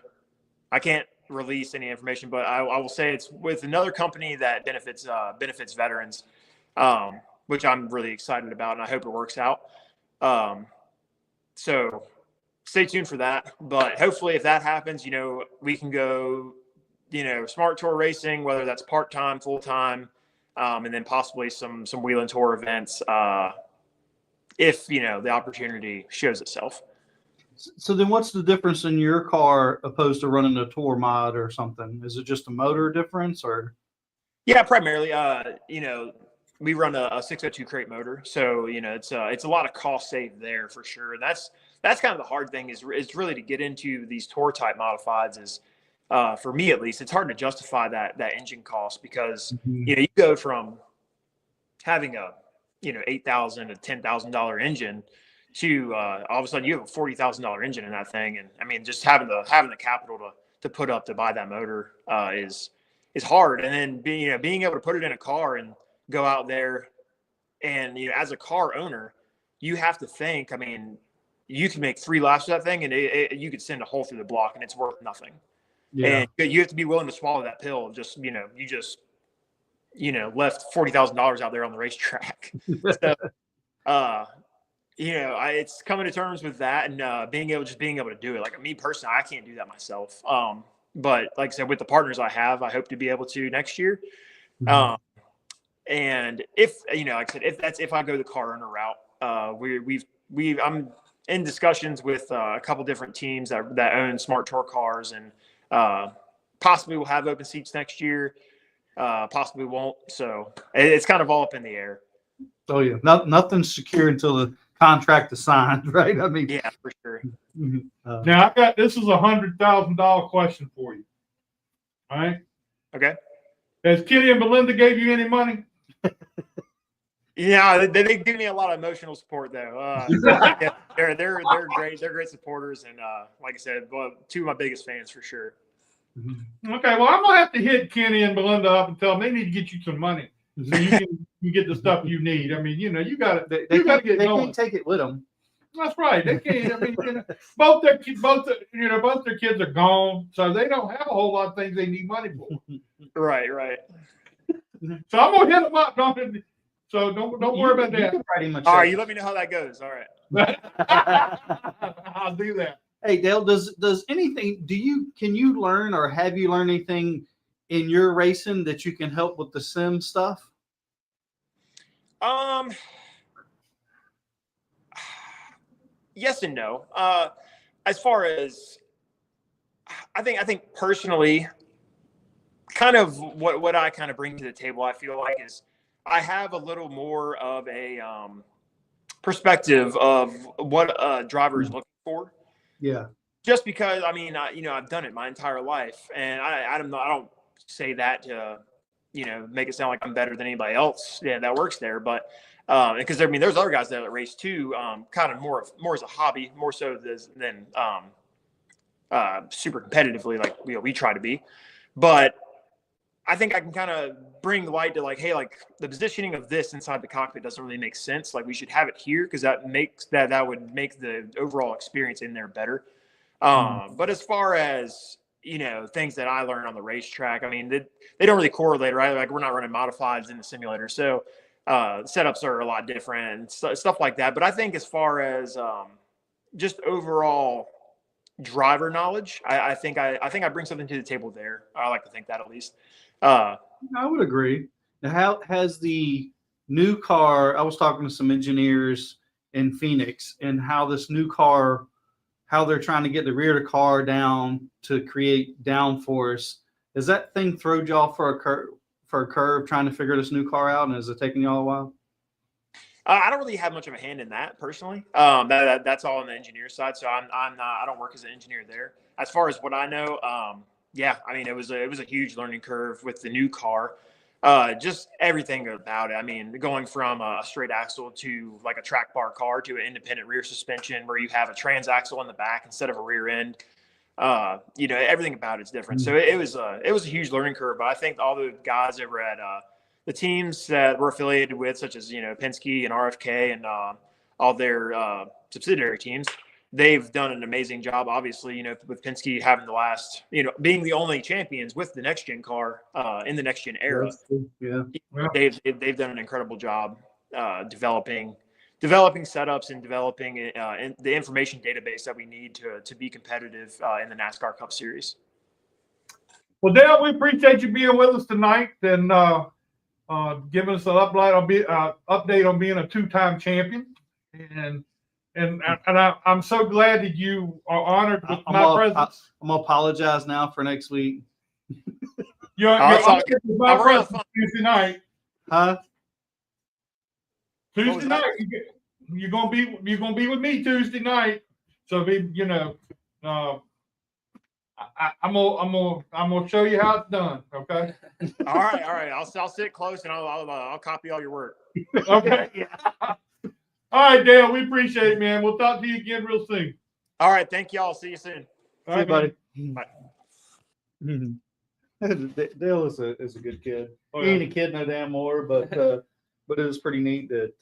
I can't release any information, but I will say it's with another company that benefits veterans, which I'm really excited about, and I hope it works out. So stay tuned for that. But hopefully, if that happens, we can go. Smart Tour racing, whether that's part-time, full-time, and then possibly some wheel and tour events if the opportunity shows itself. So then what's the difference in your car opposed to running a tour mod or something? Is it just a motor difference or? Yeah, primarily, we run a 602 crate motor. So, it's a lot of cost saved there for sure. That's kind of the hard thing is really to get into these tour type modifieds is, for me at least, it's hard to justify that engine cost because you go from having a $8,000 to $10,000 engine to all of a sudden you have a $40,000 engine in that thing, and just having the capital to put up to buy that motor is hard, and then being able to put it in a car and go out there, and as a car owner, you have to think. You can make 3 laps of that thing, and you could send a hole through the block, and it's worth nothing. Yeah. And you have to be willing to swallow that pill. Just, you just left $40,000 out there on the racetrack. So, it's coming to terms with that and being able to do it. Like me personally, I can't do that myself. But like I said, with the partners I have, I hope to be able to next year. And if, like I said, if I go the car owner route, I'm in discussions with a couple different teams that own Smart Tour cars, and possibly we'll have open seats next year. Possibly won't. So it's kind of all up in the air. Oh yeah. Nothing's secure until the contract is signed, right? Yeah, for sure. Now this is $100,000 question for you. All right. Okay. Has Kitty and Belinda gave you any money? Yeah, they give me a lot of emotional support though. They're great. They're great supporters, and like I said, 2 of my biggest fans for sure. Okay, well, I'm gonna have to hit Kenny and Belinda up and tell them they need to get you some money so you can get the stuff you need. You got to They get can't going. take it with them. That's right. They can't. Both their kids are gone, so they don't have a whole lot of things they need money for. Right. So I'm gonna hit them up. So don't worry about that. Pretty much. All right, you let me know how that goes. All right. I'll do that. Hey Dale, does anything? Can you learn or have you learned anything in your racing that you can help with the sim stuff? Yes and no. As far as I think personally, kind of what I kind of bring to the table, I feel like, is I have a little more of a perspective of what a driver is looking for. Yeah. Just because, I mean, I've done it my entire life, and I don't say that to, make it sound like I'm better than anybody else that works there. But because I mean, there's other guys that race too, kind of more as a hobby, more so than super competitively like we try to be. But I think I can kind of bring light to like, hey, like the positioning of this inside the cockpit doesn't really make sense. Like we should have it here because that would make the overall experience in there better. But as far as, things that I learned on the racetrack, I mean, they don't really correlate, right? Like we're not running modifieds in the simulator. So setups are a lot different and stuff like that. But I think as far as just overall driver knowledge, I think I bring something to the table there. I like to think that at least. I would agree. Now, how has the new car? I was talking to some engineers in Phoenix, and how this new car, how they're trying to get the rear of the car down to create downforce. Does that thing throw y'all for a curve trying to figure this new car out? And is it taking y'all a while? I don't really have much of a hand in that personally. That's all on the engineer side. So I don't work as an engineer there. As far as what I know, yeah, I mean, it was a huge learning curve with the new car. Just everything about it. I mean, going from a straight axle to like a track bar car to an independent rear suspension where you have a transaxle in the back instead of a rear end. Everything about it's different. So it was a huge learning curve. But I think all the guys over at the teams that we're affiliated with, such as Penske and RFK and all their subsidiary teams, they've done an amazing job. Obviously, with Penske having the last, being the only champions with the next gen car in the next gen era. Yeah, they've done an incredible job developing setups and developing the information database that we need to be competitive in the NASCAR Cup Series. Well, Dale, we appreciate you being with us tonight and giving us an update on being a two-time champion. And I'm so glad that you are honored with my presence. I'm gonna apologize now for next week. You're honored with my presence Tuesday night. Huh? Tuesday night, you're gonna be with me Tuesday night. So I'm gonna show you how it's done. Okay. All right. I'll sit close and I'll copy all your work. Okay. Yeah. All right, Dale. We appreciate it, man. We'll talk to you again real soon. All right. Thank you all. See you soon. See you, buddy. Bye. Dale is a good kid. Oh, He ain't a kid no damn more, but it was pretty neat that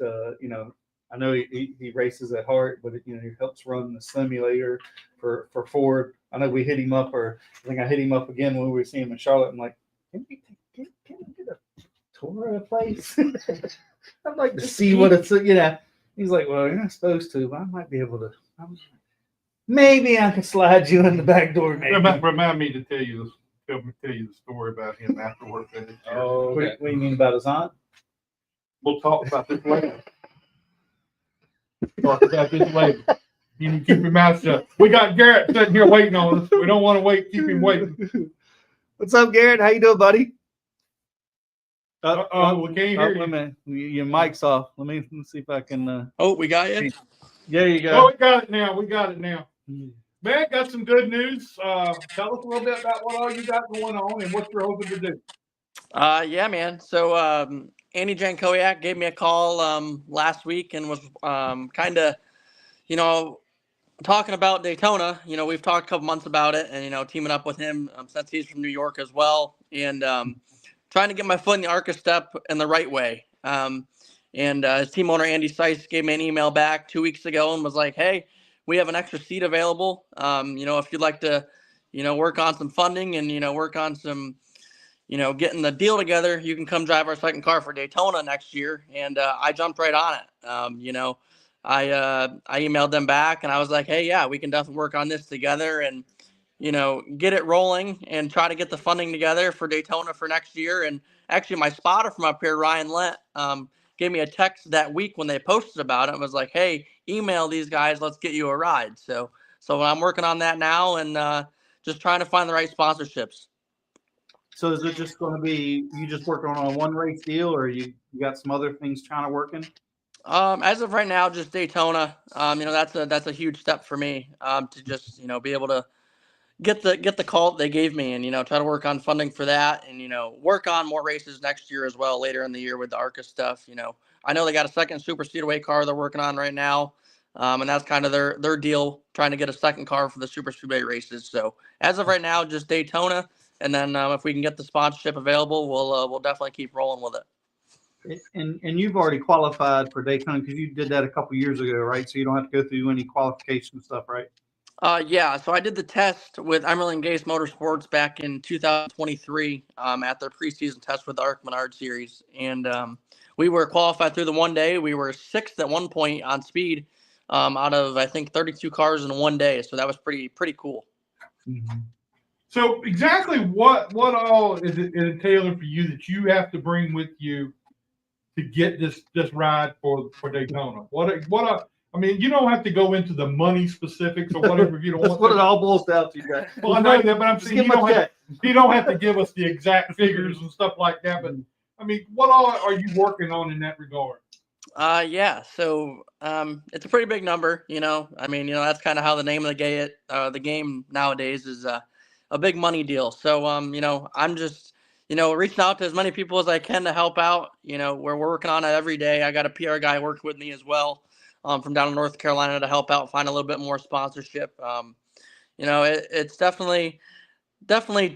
I know he races at heart, but he helps run the simulator for Ford. I know we hit him up, or I think I hit him up again when we were seeing him in Charlotte. I'm like, can we get a tour of the place? I'd like to see what it's, He's like, well, you're not supposed to, but I might be able to. Maybe I can slide you in the back door. Maybe. Remind me to tell you the story about him after work. Oh, okay. What do you mean about his aunt? We'll talk about this later. You can keep your mouth shut. We got Garrett sitting here waiting on us. We don't want to wait. Keep him waiting. What's up, Garrett? How you doing, buddy? We can't hear you. Wait a minute. Your mic's off. Let me see if I can. Oh, we got you? There you go. Oh, we got it now. Man, got some good news. Tell us a little bit about what all you got going on and what you're hoping to do. Yeah, man. So Andy Jankowiak gave me a call last week and was kind of, talking about Daytona. We've talked a couple months about it and, teaming up with him since he's from New York as well. And trying to get my foot in the ARCA step in the right way. And his team owner, Andy Seiss, gave me an email back 2 weeks ago and was like, hey, we have an extra seat available. If you'd like to, work on some funding and, work on some, getting the deal together, you can come drive our second car for Daytona next year. And I jumped right on it. I emailed them back and I was like, hey, yeah, we can definitely work on this together and, get it rolling and try to get the funding together for Daytona for next year. And actually my spotter from up here, Ryan Lent, gave me a text that week when they posted about it and was like, hey, email these guys, let's get you a ride. So I'm working on that now and just trying to find the right sponsorships. So is it just going to be you just working on a one race deal, or you got some other things trying to work in? As of right now, just Daytona. That's a huge step for me. To just be able to get the call that they gave me, and try to work on funding for that, and work on more races next year as well, later in the year with the ARCA stuff. I know they got a second super speedway car they're working on right now, and that's kind of their deal, trying to get a second car for the super speedway races. So as of right now, just Daytona, and then if we can get the sponsorship available, we'll definitely keep rolling with it. And you've already qualified for Daytona because you did that a couple years ago, right? So you don't have to go through any qualification stuff, right? Yeah, so I did the test with Emerald Gase Motorsports back in 2023 at their preseason test with the ARC Menard Series. And we were qualified through the one day. We were 6th at one point on speed out of, I think, 32 cars in one day. So that was pretty cool. Mm-hmm. So exactly what all is it entailing for you that you have to bring with you to get this ride for Daytona? I mean, you don't have to go into the money specifics or whatever if you don't That's want what to. it all boils down to, guys. Well, I know that, but I'm saying you don't have to give us the exact figures and stuff like that. But I mean, what all are you working on in that regard? Yeah, so it's a pretty big number, I mean, that's kind of how the name of the game nowadays is a big money deal. So I'm just reaching out to as many people as I can to help out. We're working on it every day. I got a PR guy working with me as well from down in North Carolina to help out, find a little bit more sponsorship. It's definitely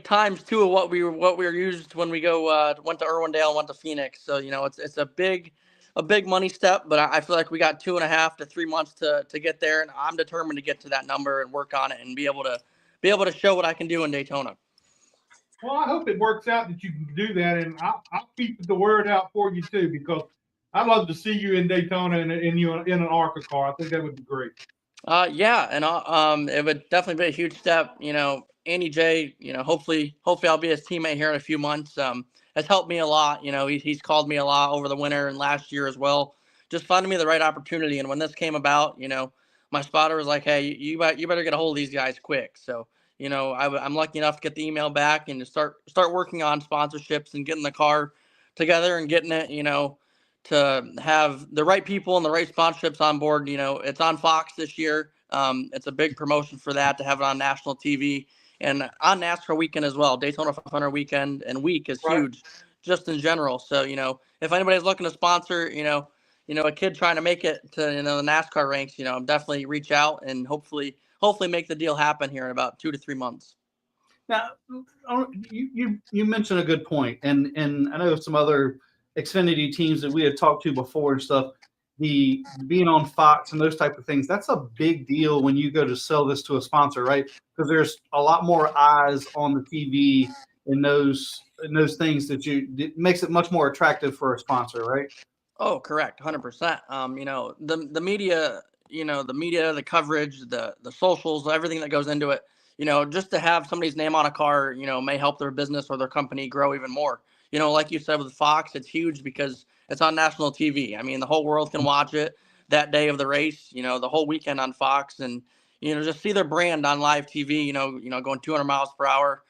times two of what we were used when we went to Irwindale and went to Phoenix. So it's a big money step, but I feel like we got 2.5 to 3 months to get there, and I'm determined to get to that number and work on it and be able to show what I can do in Daytona. Well, I hope it works out that you can do that, and I'll keep the word out for you too, because I'd love to see you in Daytona in an ARCA car. I think that would be great. Yeah, and it would definitely be a huge step. Andy J, hopefully I'll be his teammate here in a few months. Has helped me a lot. He's called me a lot over the winter and last year as well, just finding me the right opportunity. And when this came about, my spotter was like, "Hey, you better get a hold of these guys quick." So, I'm lucky enough to get the email back and to start working on sponsorships and getting the car together and getting it, to have the right people and the right sponsorships on board. It's on Fox this year. It's a big promotion for that, to have it on national TV and on NASCAR weekend as well. Daytona 500 weekend and week is huge just in general. So, if anybody's looking to sponsor, a kid trying to make it to, the NASCAR ranks, definitely reach out and hopefully make the deal happen here in about 2 to 3 months. Now, you mentioned a good point, and I know some other Xfinity teams that we had talked to before and stuff. The being on Fox and those type of things, that's a big deal when you go to sell this to a sponsor, right? Because there's a lot more eyes on the TV and those things it makes it much more attractive for a sponsor, right? Oh, correct, 100%. The media, the coverage, the socials, everything that goes into it. Just to have somebody's name on a car, may help their business or their company grow even more. Like you said with Fox, it's huge because it's on national TV. I mean, the whole world can watch it that day of the race, the whole weekend on Fox, and, just see their brand on live TV, going 200 miles per hour,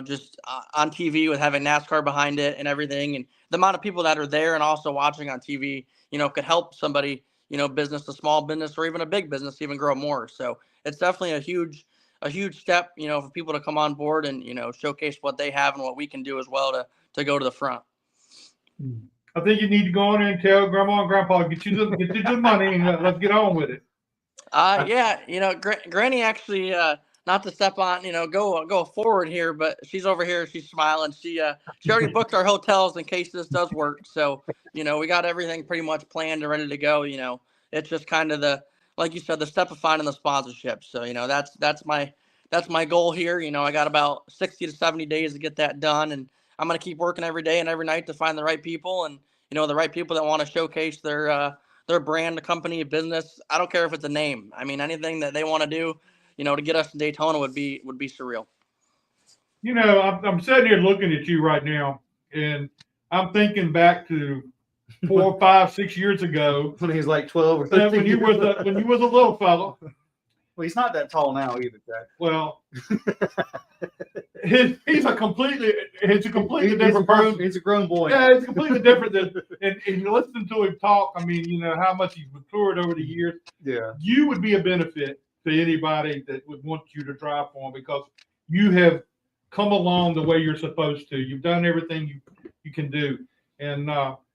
just on TV with having NASCAR behind it and everything. And the amount of people that are there and also watching on TV, could help somebody, business, a small business or even a big business even grow more. So it's definitely a huge step, for people to come on board and, showcase what they have and what we can do as well to go to the front. I think you need to go on and tell Grandma and Grandpa, get you the money and let's get on with it. Yeah, Granny actually, not to step on, go forward here, but she's over here, she's smiling. She already booked our hotels in case this does work. So, we got everything pretty much planned and ready to go. It's just kind of like you said, the step of finding the sponsorship. So, that's my goal here. I got about 60 to 70 days to get that done, and I'm going to keep working every day and every night to find the right people and, the right people that want to showcase their brand, a company, a business. I don't care if it's a name. I mean, anything that they want to do, to get us to Daytona would be surreal. I'm sitting here looking at you right now, and I'm thinking back to 4, 5, 6 years ago When he was like 12 or 13. when you was a little fellow. Well, he's not that tall now either, Jack. Well, he's a completely different person. He's a grown boy. Yeah, it's completely different and you listen to him talk. I mean, you know, how much he's matured over the years. Yeah. You would be a benefit to anybody that would want you to drive for him because you have come along the way you're supposed to. You've done everything you can do. And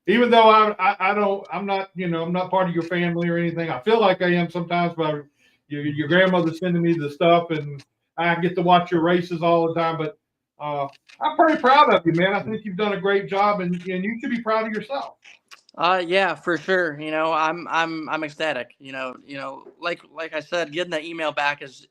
even though I'm not part of your family or anything, I feel like I am sometimes by your grandmother sending me the stuff and I get to watch your races all the time. But I'm pretty proud of you, man. I think you've done a great job and you should be proud of yourself. Yeah, for sure. You know, I'm ecstatic. You know, like I said, getting that email back is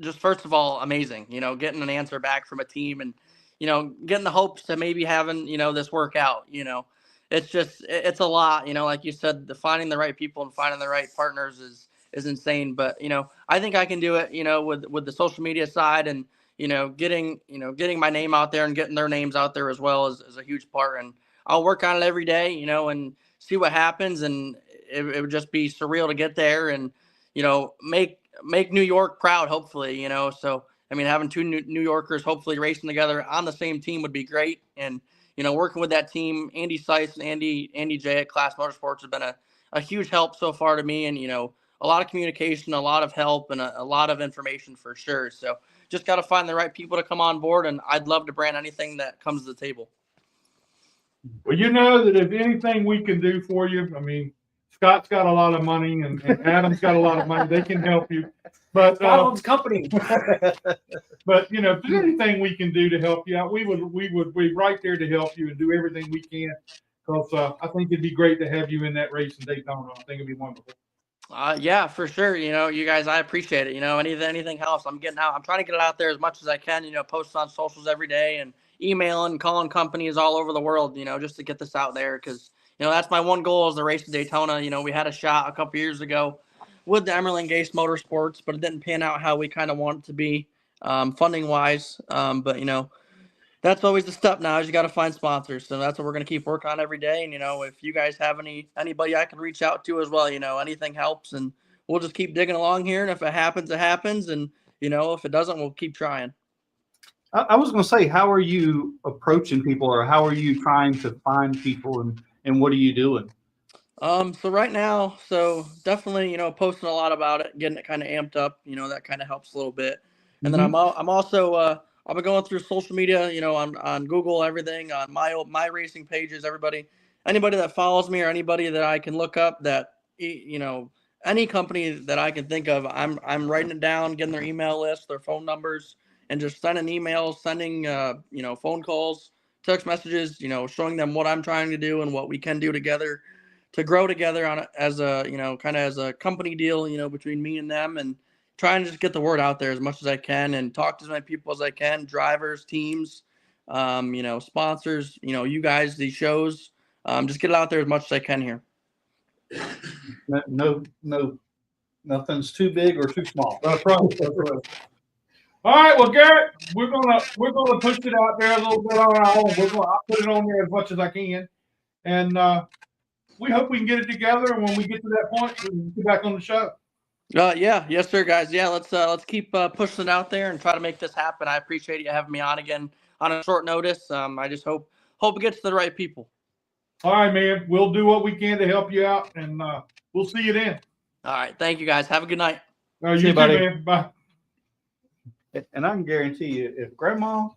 just first of all amazing. You know, getting an answer back from a team and, you know, getting the hopes to maybe having, you know, this work out. You know, it's a lot. You know, like you said, finding the right people and finding the right partners is insane. But, you know, I think I can do it. You know, with the social media side and, you know, getting my name out there and getting their names out there as well is a huge part. And I'll work on it every day, you know, and see what happens. And it would just be surreal to get there and, you know, make New York proud, hopefully, you know. So, I mean, having two New Yorkers hopefully racing together on the same team would be great. And, you know, working with that team, Andy Seiss and Andy J at Class Motorsports has been a huge help so far to me. And, you know, a lot of communication, a lot of help, and a lot of information for sure. So just got to find the right people to come on board. And I'd love to brand anything that comes to the table. Well, you know that if anything we can do for you, I mean, Scott's got a lot of money and Adam's got a lot of money. They can help you. But company. But you know, if there's anything we can do to help you out, we would be right there to help you and do everything we can. Because I think it'd be great to have you in that race in Daytona. I think it'd be wonderful. Yeah, for sure. You know, you guys, I appreciate it. You know, anything else, I'm getting out. I'm trying to get it out there as much as I can. You know, post on socials every day and emailing, calling companies all over the world. You know, just to get this out there because, you know, that's my one goal is the race to Daytona. You know, we had a shot a couple years ago with the Emerling Gase Motorsports, but it didn't pan out how we kind of want it to be, funding wise. But you know, that's always the step now is you got to find sponsors. So that's what we're going to keep working on every day. And, you know, if you guys have anybody I can reach out to as well, you know, anything helps and we'll just keep digging along here. And if it happens, it happens. And, you know, if it doesn't, we'll keep trying. I was going to say, how are you approaching people or how are you trying to find people and what are you doing? So right now, so definitely, you know, posting a lot about it, getting it kind of amped up, you know, that kind of helps a little bit. And then I'm also, I'll be going through social media, you know, on Google, everything on my racing pages, anybody that follows me or anybody that I can look up that, you know, any company that I can think of, I'm writing it down, getting their email list, their phone numbers, and just sending emails, sending, you know, phone calls, text messages, you know, showing them what I'm trying to do and what we can do together to grow together as a, you know, kind of as a company deal, you know, between me and them and trying to just get the word out there as much as I can and talk to as many people as I can, drivers, teams, you know, sponsors, you know, you guys, these shows, just get it out there as much as I can here. No, nothing's too big or too small. That's right. That's right. All right, well, Garrett, we're gonna push it out there a little bit on our own. I'll put it on there as much as I can, and we hope we can get it together. And when we get to that point, we can get back on the show. Yeah, yes, sir, guys. Yeah, let's keep pushing it out there and try to make this happen. I appreciate you having me on again on a short notice. I just hope it gets to the right people. All right, man. We'll do what we can to help you out, and we'll see you then. All right, thank you, guys. Have a good night. You See you, too, buddy. man. Bye. And I can guarantee you, if Grandma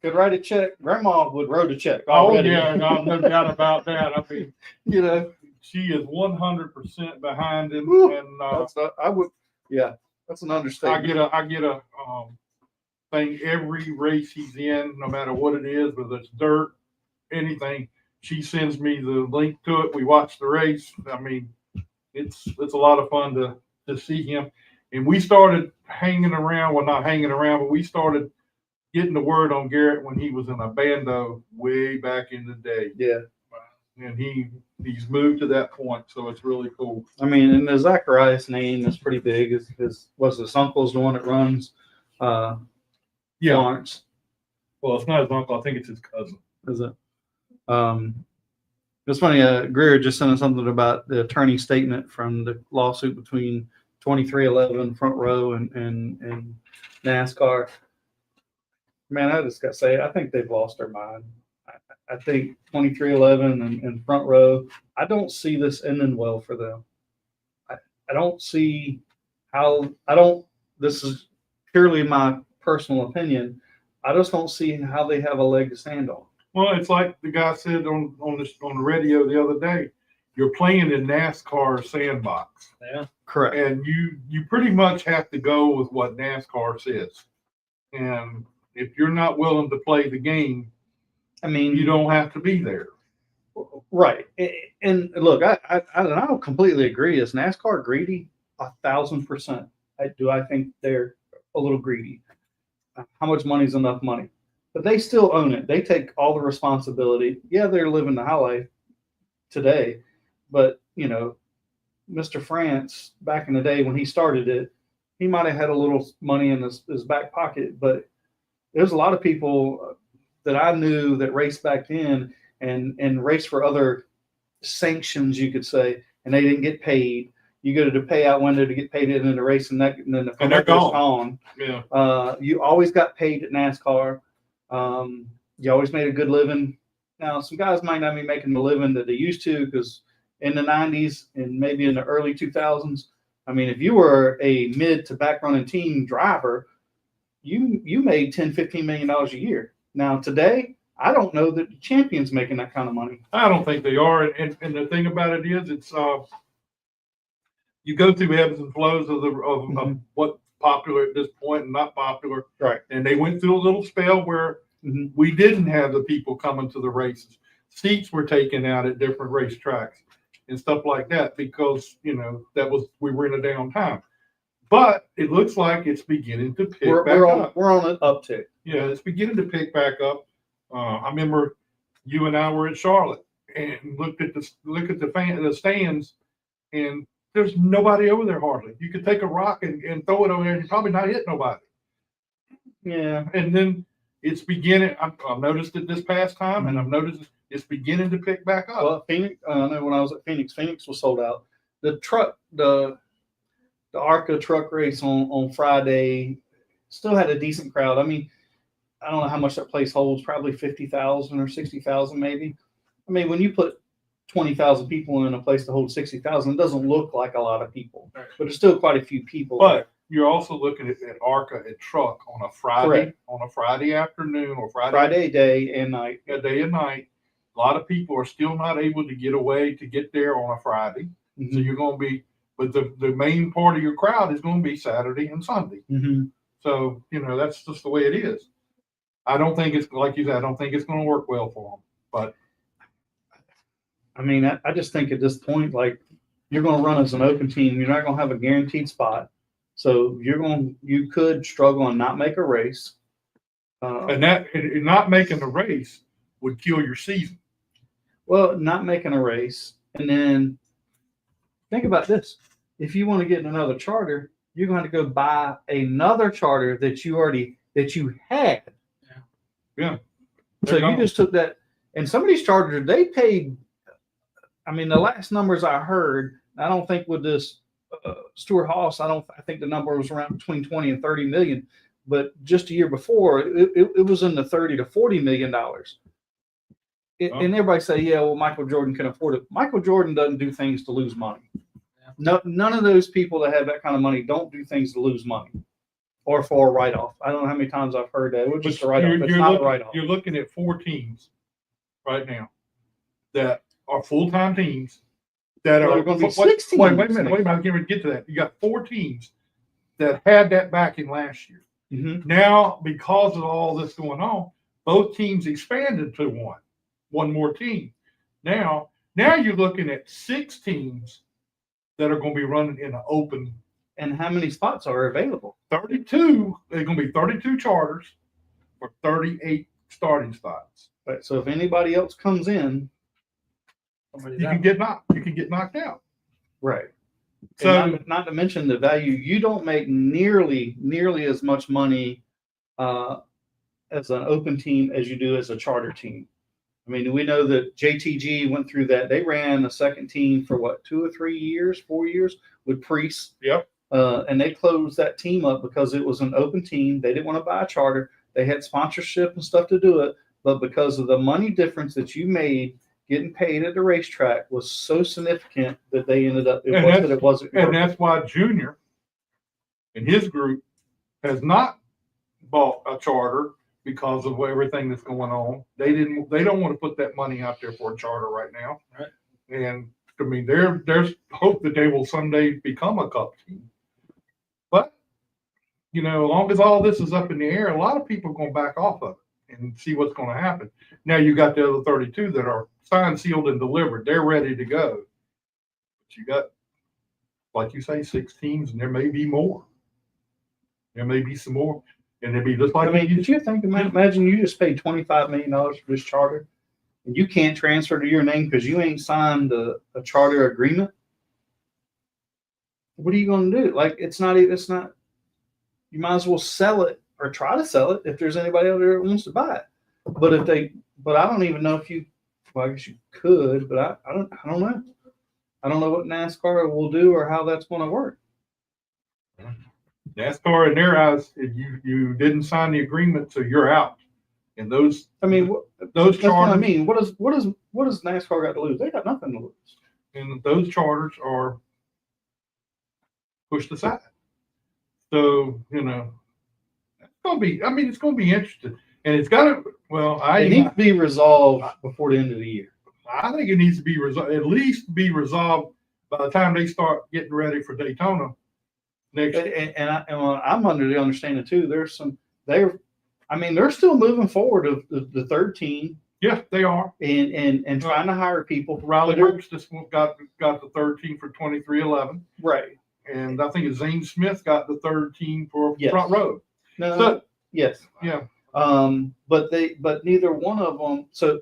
could write a check, Grandma would wrote a check Oh, already. yeah, no doubt about that. I mean, You know, she is 100% behind him, Woo. and that's not, I would, yeah, that's an understatement. I get a thing every race he's in, no matter what it is, whether it's dirt, anything. She sends me the link to it. We watch the race. I mean, it's a lot of fun to see him. And we started hanging around. Well, not hanging around, but we started getting the word on Garrett when he was in a bando way back in the day. Yeah. And he's moved to that point, so it's really cool. I mean, and the ZACHARIS name is pretty big. His uncle's the one that runs Lawrence. Well, it's not his uncle. I think it's his cousin. Is it? It's funny. Greer just sent us something about the attorney statement from the lawsuit between 2311 Front Row and NASCAR. Man, I just got to say, I think they've lost their mind. I think 23-11 and front row, I don't see this ending well for them. I don't see how, this is purely my personal opinion. I just don't see how they have a leg to stand on. Well, it's like the guy said on the radio the other day. You're playing in NASCAR sandbox. Yeah, correct. And you pretty much have to go with what NASCAR says. And if you're not willing to play the game, I mean, you don't have to be there. Right. And look, I don't completely agree. Is NASCAR greedy? 1,000%. I think they're a little greedy. How much money is enough money? But they still own it. They take all the responsibility. Yeah, they're living the high life today. But, you know, Mr. France, back in the day when he started it, he might have had a little money in his back pocket. But there's a lot of people that I knew that raced back then and raced for other sanctions, you could say, and they didn't get paid. You go to the payout window to get paid in the race, and then the they're gone. Yeah. You always got paid at NASCAR. You always made a good living. Now, some guys might not be making the living that they used to, because in the 90s and maybe in the early 2000s, I mean, if you were a mid to back running team driver, you made $10, $15 million a year. Now, today, I don't know that the champion's making that kind of money. I don't think they are. And the thing about it is, it's you go through ebbs and flows of what's popular at this point and not popular. Right. And they went through a little spell where we didn't have the people coming to the races. Seats were taken out at different racetracks and stuff like that, because, you know, we were in a down time. But it looks like it's beginning to pick back up. We're on an uptick. Yeah, it's beginning to pick back up. I remember you and I were at Charlotte and looked at the stands, and there's nobody over there hardly. You could take a rock and throw it over there, and you're probably not hit nobody. Yeah. And then it's beginning. I've noticed it this past time, and I've noticed it's beginning to pick back up. Well, Phoenix, I know when I was at Phoenix was sold out. The ARCA truck race on Friday still had a decent crowd. I mean, I don't know how much that place holds, probably 50,000 or 60,000 maybe. I mean, when you put 20,000 people in a place to hold 60,000, it doesn't look like a lot of people, but there's still quite a few people. But you're also looking at ARCA at truck on a Friday, Correct. On a Friday afternoon or Friday day and night. Yeah, day and night. A lot of people are still not able to get away to get there on a Friday. Mm-hmm. So you're going to be, but the main part of your crowd is going to be Saturday and Sunday. Mm-hmm. So, you know, that's just the way it is. I don't think it's, like you said, I don't think it's going to work well for them. But I mean, I just think at this point, like, you're going to run as an open team. You're not going to have a guaranteed spot. So you could struggle and not make a race. and not making a race would kill your season. Well, not making a race. And then think about this. If you want to get another charter, you're going to go buy another charter that you had. Yeah. So you just took that, and some of these charters, they paid, I mean, the last numbers I heard, I don't think with this Stuart Haas, I think the number was around between 20 and 30 million, but just a year before it was in the 30 to 40 million dollars. And everybody say, yeah, well, Michael Jordan can afford it. Michael Jordan doesn't do things to lose money. No, none of those people that have that kind of money don't do things to lose money or for a write-off. I don't know how many times I've heard that. It was just a write-off. It's not a write-off. You're looking at 4 teams right now that are full-time teams that are going to be 6 teams. Wait a minute. I can't even get to that. You got 4 teams that had that backing last year. Mm-hmm. Now, because of all this going on, both teams expanded to one more team. Now you're looking at 6 teams that are going to be running in an open. And how many spots are available? 32. There's going to be 32 charters for 38 starting spots. Right. So if anybody else comes in, You can get knocked out. right. So Not to mention the value. You don't make nearly as much money as an open team as you do as a charter team. I mean, we know that JTG went through that. They ran a second team for 2 or 3 years, 4 years with Priest. Yep. And they closed that team up because it was an open team. They didn't want to buy a charter. They had sponsorship and stuff to do it, but because of the money difference that you made getting paid at the racetrack was so significant that they ended up, it wasn't. And that's why Junior and his group has not bought a charter because of everything that's going on. They don't want to put that money out there for a charter right now. Right. And I mean, there's hope that they will someday become a cup team. But, you know, as long as all this is up in the air, a lot of people are going to back off of it and see what's going to happen. Now you got the other 32 that are signed, sealed, and delivered. They're ready to go. But you got, like you say, 6 teams, and there may be more. There may be some more. And it'd be just like, I mean, did you think, imagine you just paid $25 million for this charter and you can't transfer to your name because you ain't signed a charter agreement? What are you going to do? Like, it's not, you might as well sell it or try to sell it if there's anybody out there that wants to buy it. But I don't even know if you, well, I guess you could, but I don't know. I don't know what NASCAR will do or how that's going to work. NASCAR in their eyes, if you didn't sign the agreement, so you're out. And those, I mean, those that's what I charters, mean. What does NASCAR got to lose? They got nothing to lose. and those charters are pushed aside. So, you know, it's going to be, I mean, it's going to be interesting. And it's got to, well, It needs to be resolved before the end of the year. I think it needs to be resolved, at least be resolved by the time they start getting ready for Daytona next year. And I'm under the understanding too. They're still moving forward of the third team. Yeah, they are. And trying to hire people. Riley Works just got the third team for 2311. Right. And I think Zane Smith got the third team for Yes. front row. No. So, Yes. yeah. But neither one of them. So,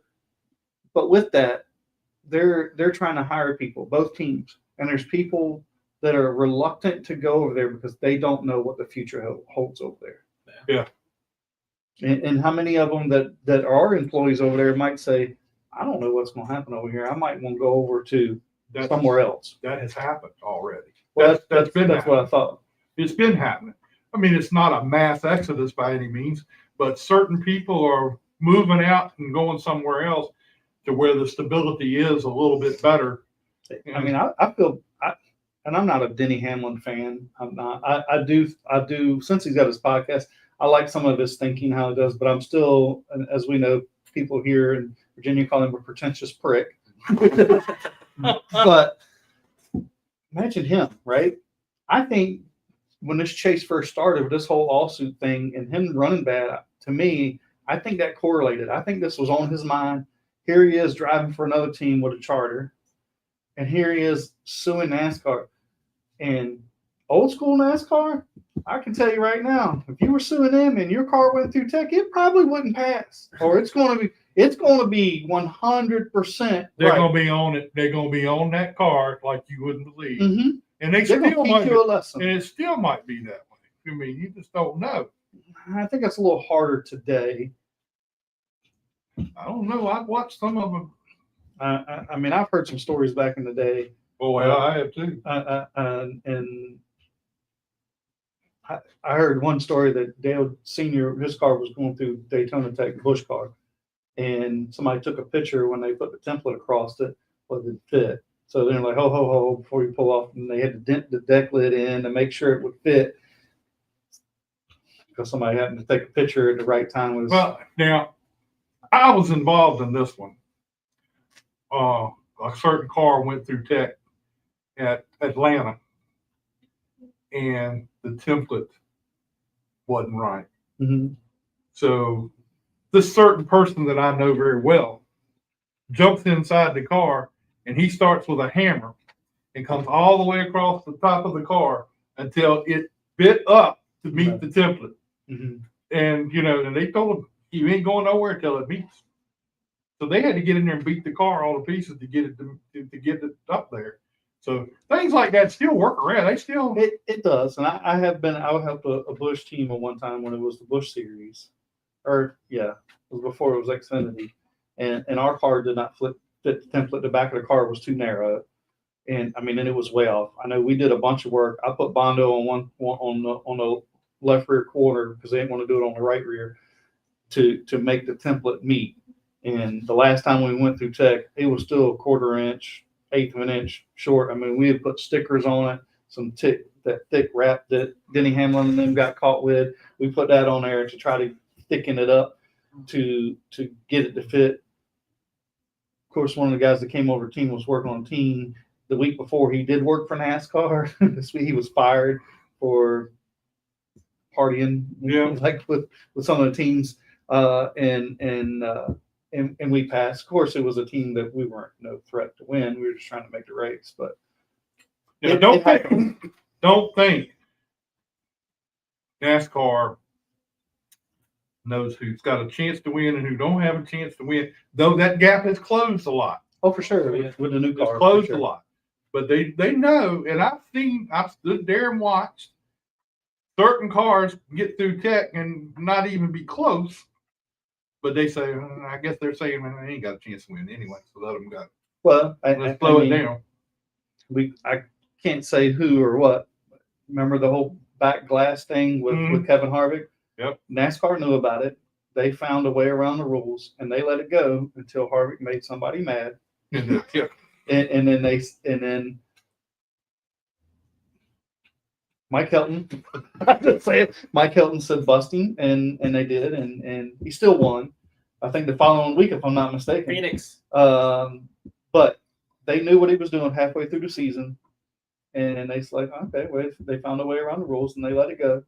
but with that, they're trying to hire people, both teams, and there's people that are reluctant to go over there because they don't know what the future holds over there. Yeah. And how many of them that are employees over there might say, I don't know what's going to happen over here. I might want to go over to somewhere else. That has happened already. Well, that's what I thought. It's been happening. I mean, it's not a mass exodus by any means, but certain people are moving out and going somewhere else to where the stability is a little bit better. I mean, I feel, and I'm not a Denny Hamlin fan. I'm not. I do. Since he's got his podcast, I like some of his thinking, how he does. But I'm still, as we know, people here in Virginia call him a pretentious prick. But imagine him, right? I think when this chase first started with this whole lawsuit thing and him running bad, to me, I think that correlated. I think this was on his mind. Here he is driving for another team with a charter, and here he is suing NASCAR. And old school NASCAR, I can tell you right now, if you were suing them and your car went through tech, it probably wouldn't pass, or it's going to be 100%. They're going to be on it. They're going to be on that car like you wouldn't believe. Mm-hmm. And they They're still going to might teach you a lesson. And it still might be that way. I mean, you just don't know. I think it's a little harder today. I don't know. I've watched some of them. I mean, I've heard some stories back in the day. Oh, well, I have too. And I heard one story that Dale Sr., his car was going through Daytona Tech, Busch car, and somebody took a picture when they put the template across it, but it fit. So they're like, ho, ho, ho, before you pull off, and they had to dent the deck lid in to make sure it would fit. Because somebody happened to take a picture at the right time. Well, now, I was involved in this one. A certain car went through tech at Atlanta, and the template wasn't right. Mm-hmm. So this certain person that I know very well jumps inside the car, and he starts with a hammer and comes all the way across the top of the car until it bit up to meet the template. Mm-hmm. And, you know, and they told him, you ain't going nowhere until it meets. So they had to get in there and beat the car all to pieces to get it to get it up there. So things like that still work around. They still it does. And I helped a Busch team at one time when it was the Busch series. Or it was before it was Xfinity. And our car did not fit the template. The back of the car was too narrow. And I mean, and it was way off. I know we did a bunch of work. I put Bondo on the left rear quarter because they didn't want to do it on the right rear. to make the template meet. And the last time we went through tech, it was still a quarter inch, eighth of an inch short. I mean, we had put stickers on it, that thick wrap that Denny Hamlin and them got caught with. We put that on there to try to thicken it up to get it to fit. Of course, one of the guys that came over the team was working on a team the week before. He did work for NASCAR. This week he was fired for partying, like with some of the teams, and we passed. Of course, it was a team that we weren't no threat to win. We were just trying to make the race, but don't think NASCAR knows who's got a chance to win and who don't have a chance to win. Though that gap has closed a lot. Oh, for sure, with the new car, it's closed a lot. But they know, and I've stood there and watched certain cars get through tech and not even be close. But they say, I guess they're saying, man, they ain't got a chance to win anyway, so let them go. Well, let's slow it down. I can't say who or what. Remember the whole back glass thing with Kevin Harvick? Yep. NASCAR knew about it. They found a way around the rules, and they let it go until Harvick made somebody mad. and then Mike Helton, I just say it. Mike Helton said busting, and they did, and he still won. I think the following week, if I'm not mistaken. Phoenix. But they knew what he was doing halfway through the season, and they said, okay, well, they found a way around the rules, and they let it go.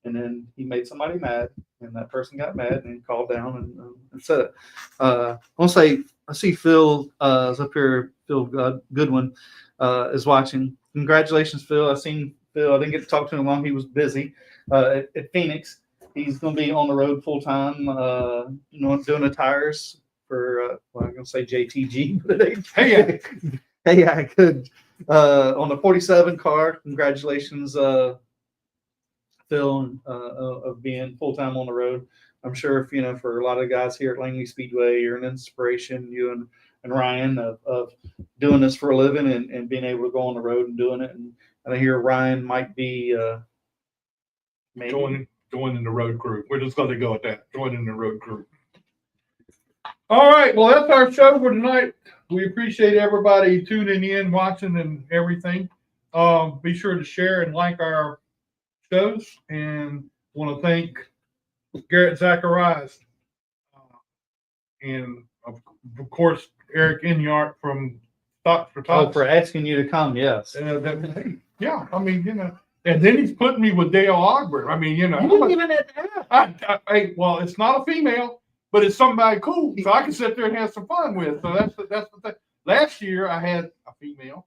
And then he made somebody mad, and that person got mad and called down and said it. I want to say, I see Phil is up here. Phil Goodwin is watching. Congratulations, Phil. I seen Phil. I didn't get to talk to him long. He was busy at Phoenix. He's going to be on the road full time, doing the tires for, I'm going to say JTG, but it ain't. Hey, I could. On the 47 car, congratulations, Phil, of being full time on the road. I'm sure if for a lot of guys here at Langley Speedway, you're an inspiration. You and Ryan of doing this for a living and being able to go on the road and doing it. And I hear Ryan might be maybe joining the road crew. We're just going to go at that. Joining the road crew. All right. Well, that's our show for tonight. We appreciate everybody tuning in, watching, and everything. Be sure to share and like our shows, and want to thank Garrett ZACHARIS and of course Eric ENGYART from Stocks for Tots. Oh, for asking you to come, yes. Yeah, I mean, and then he's putting me with Dale Ogburn. I mean, You didn't even have to ask. well, it's not a female, but it's somebody cool, so I can sit there and have some fun with. So that's the thing. Last year I had a female,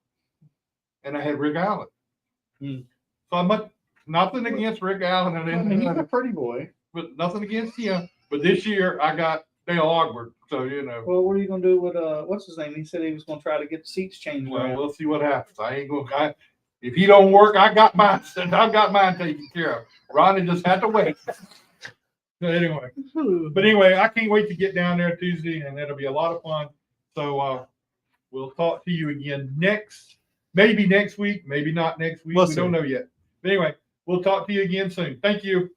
and I had Rick Allen. So I'm nothing against Rick Allen and anything. He's a pretty boy. But nothing against him. But this year I got Dale Ogburn. So Well, what are you gonna do with what's his name? He said he was gonna try to get the seats changed. Well, we'll see what happens. I ain't gonna. If he don't work, I got mine. I've got mine taken care of. Ronnie just had to wait. So anyway, I can't wait to get down there Tuesday, and it'll be a lot of fun. So we'll talk to you again maybe next week, maybe not next week. We don't know yet. But anyway, we'll talk to you again soon. Thank you.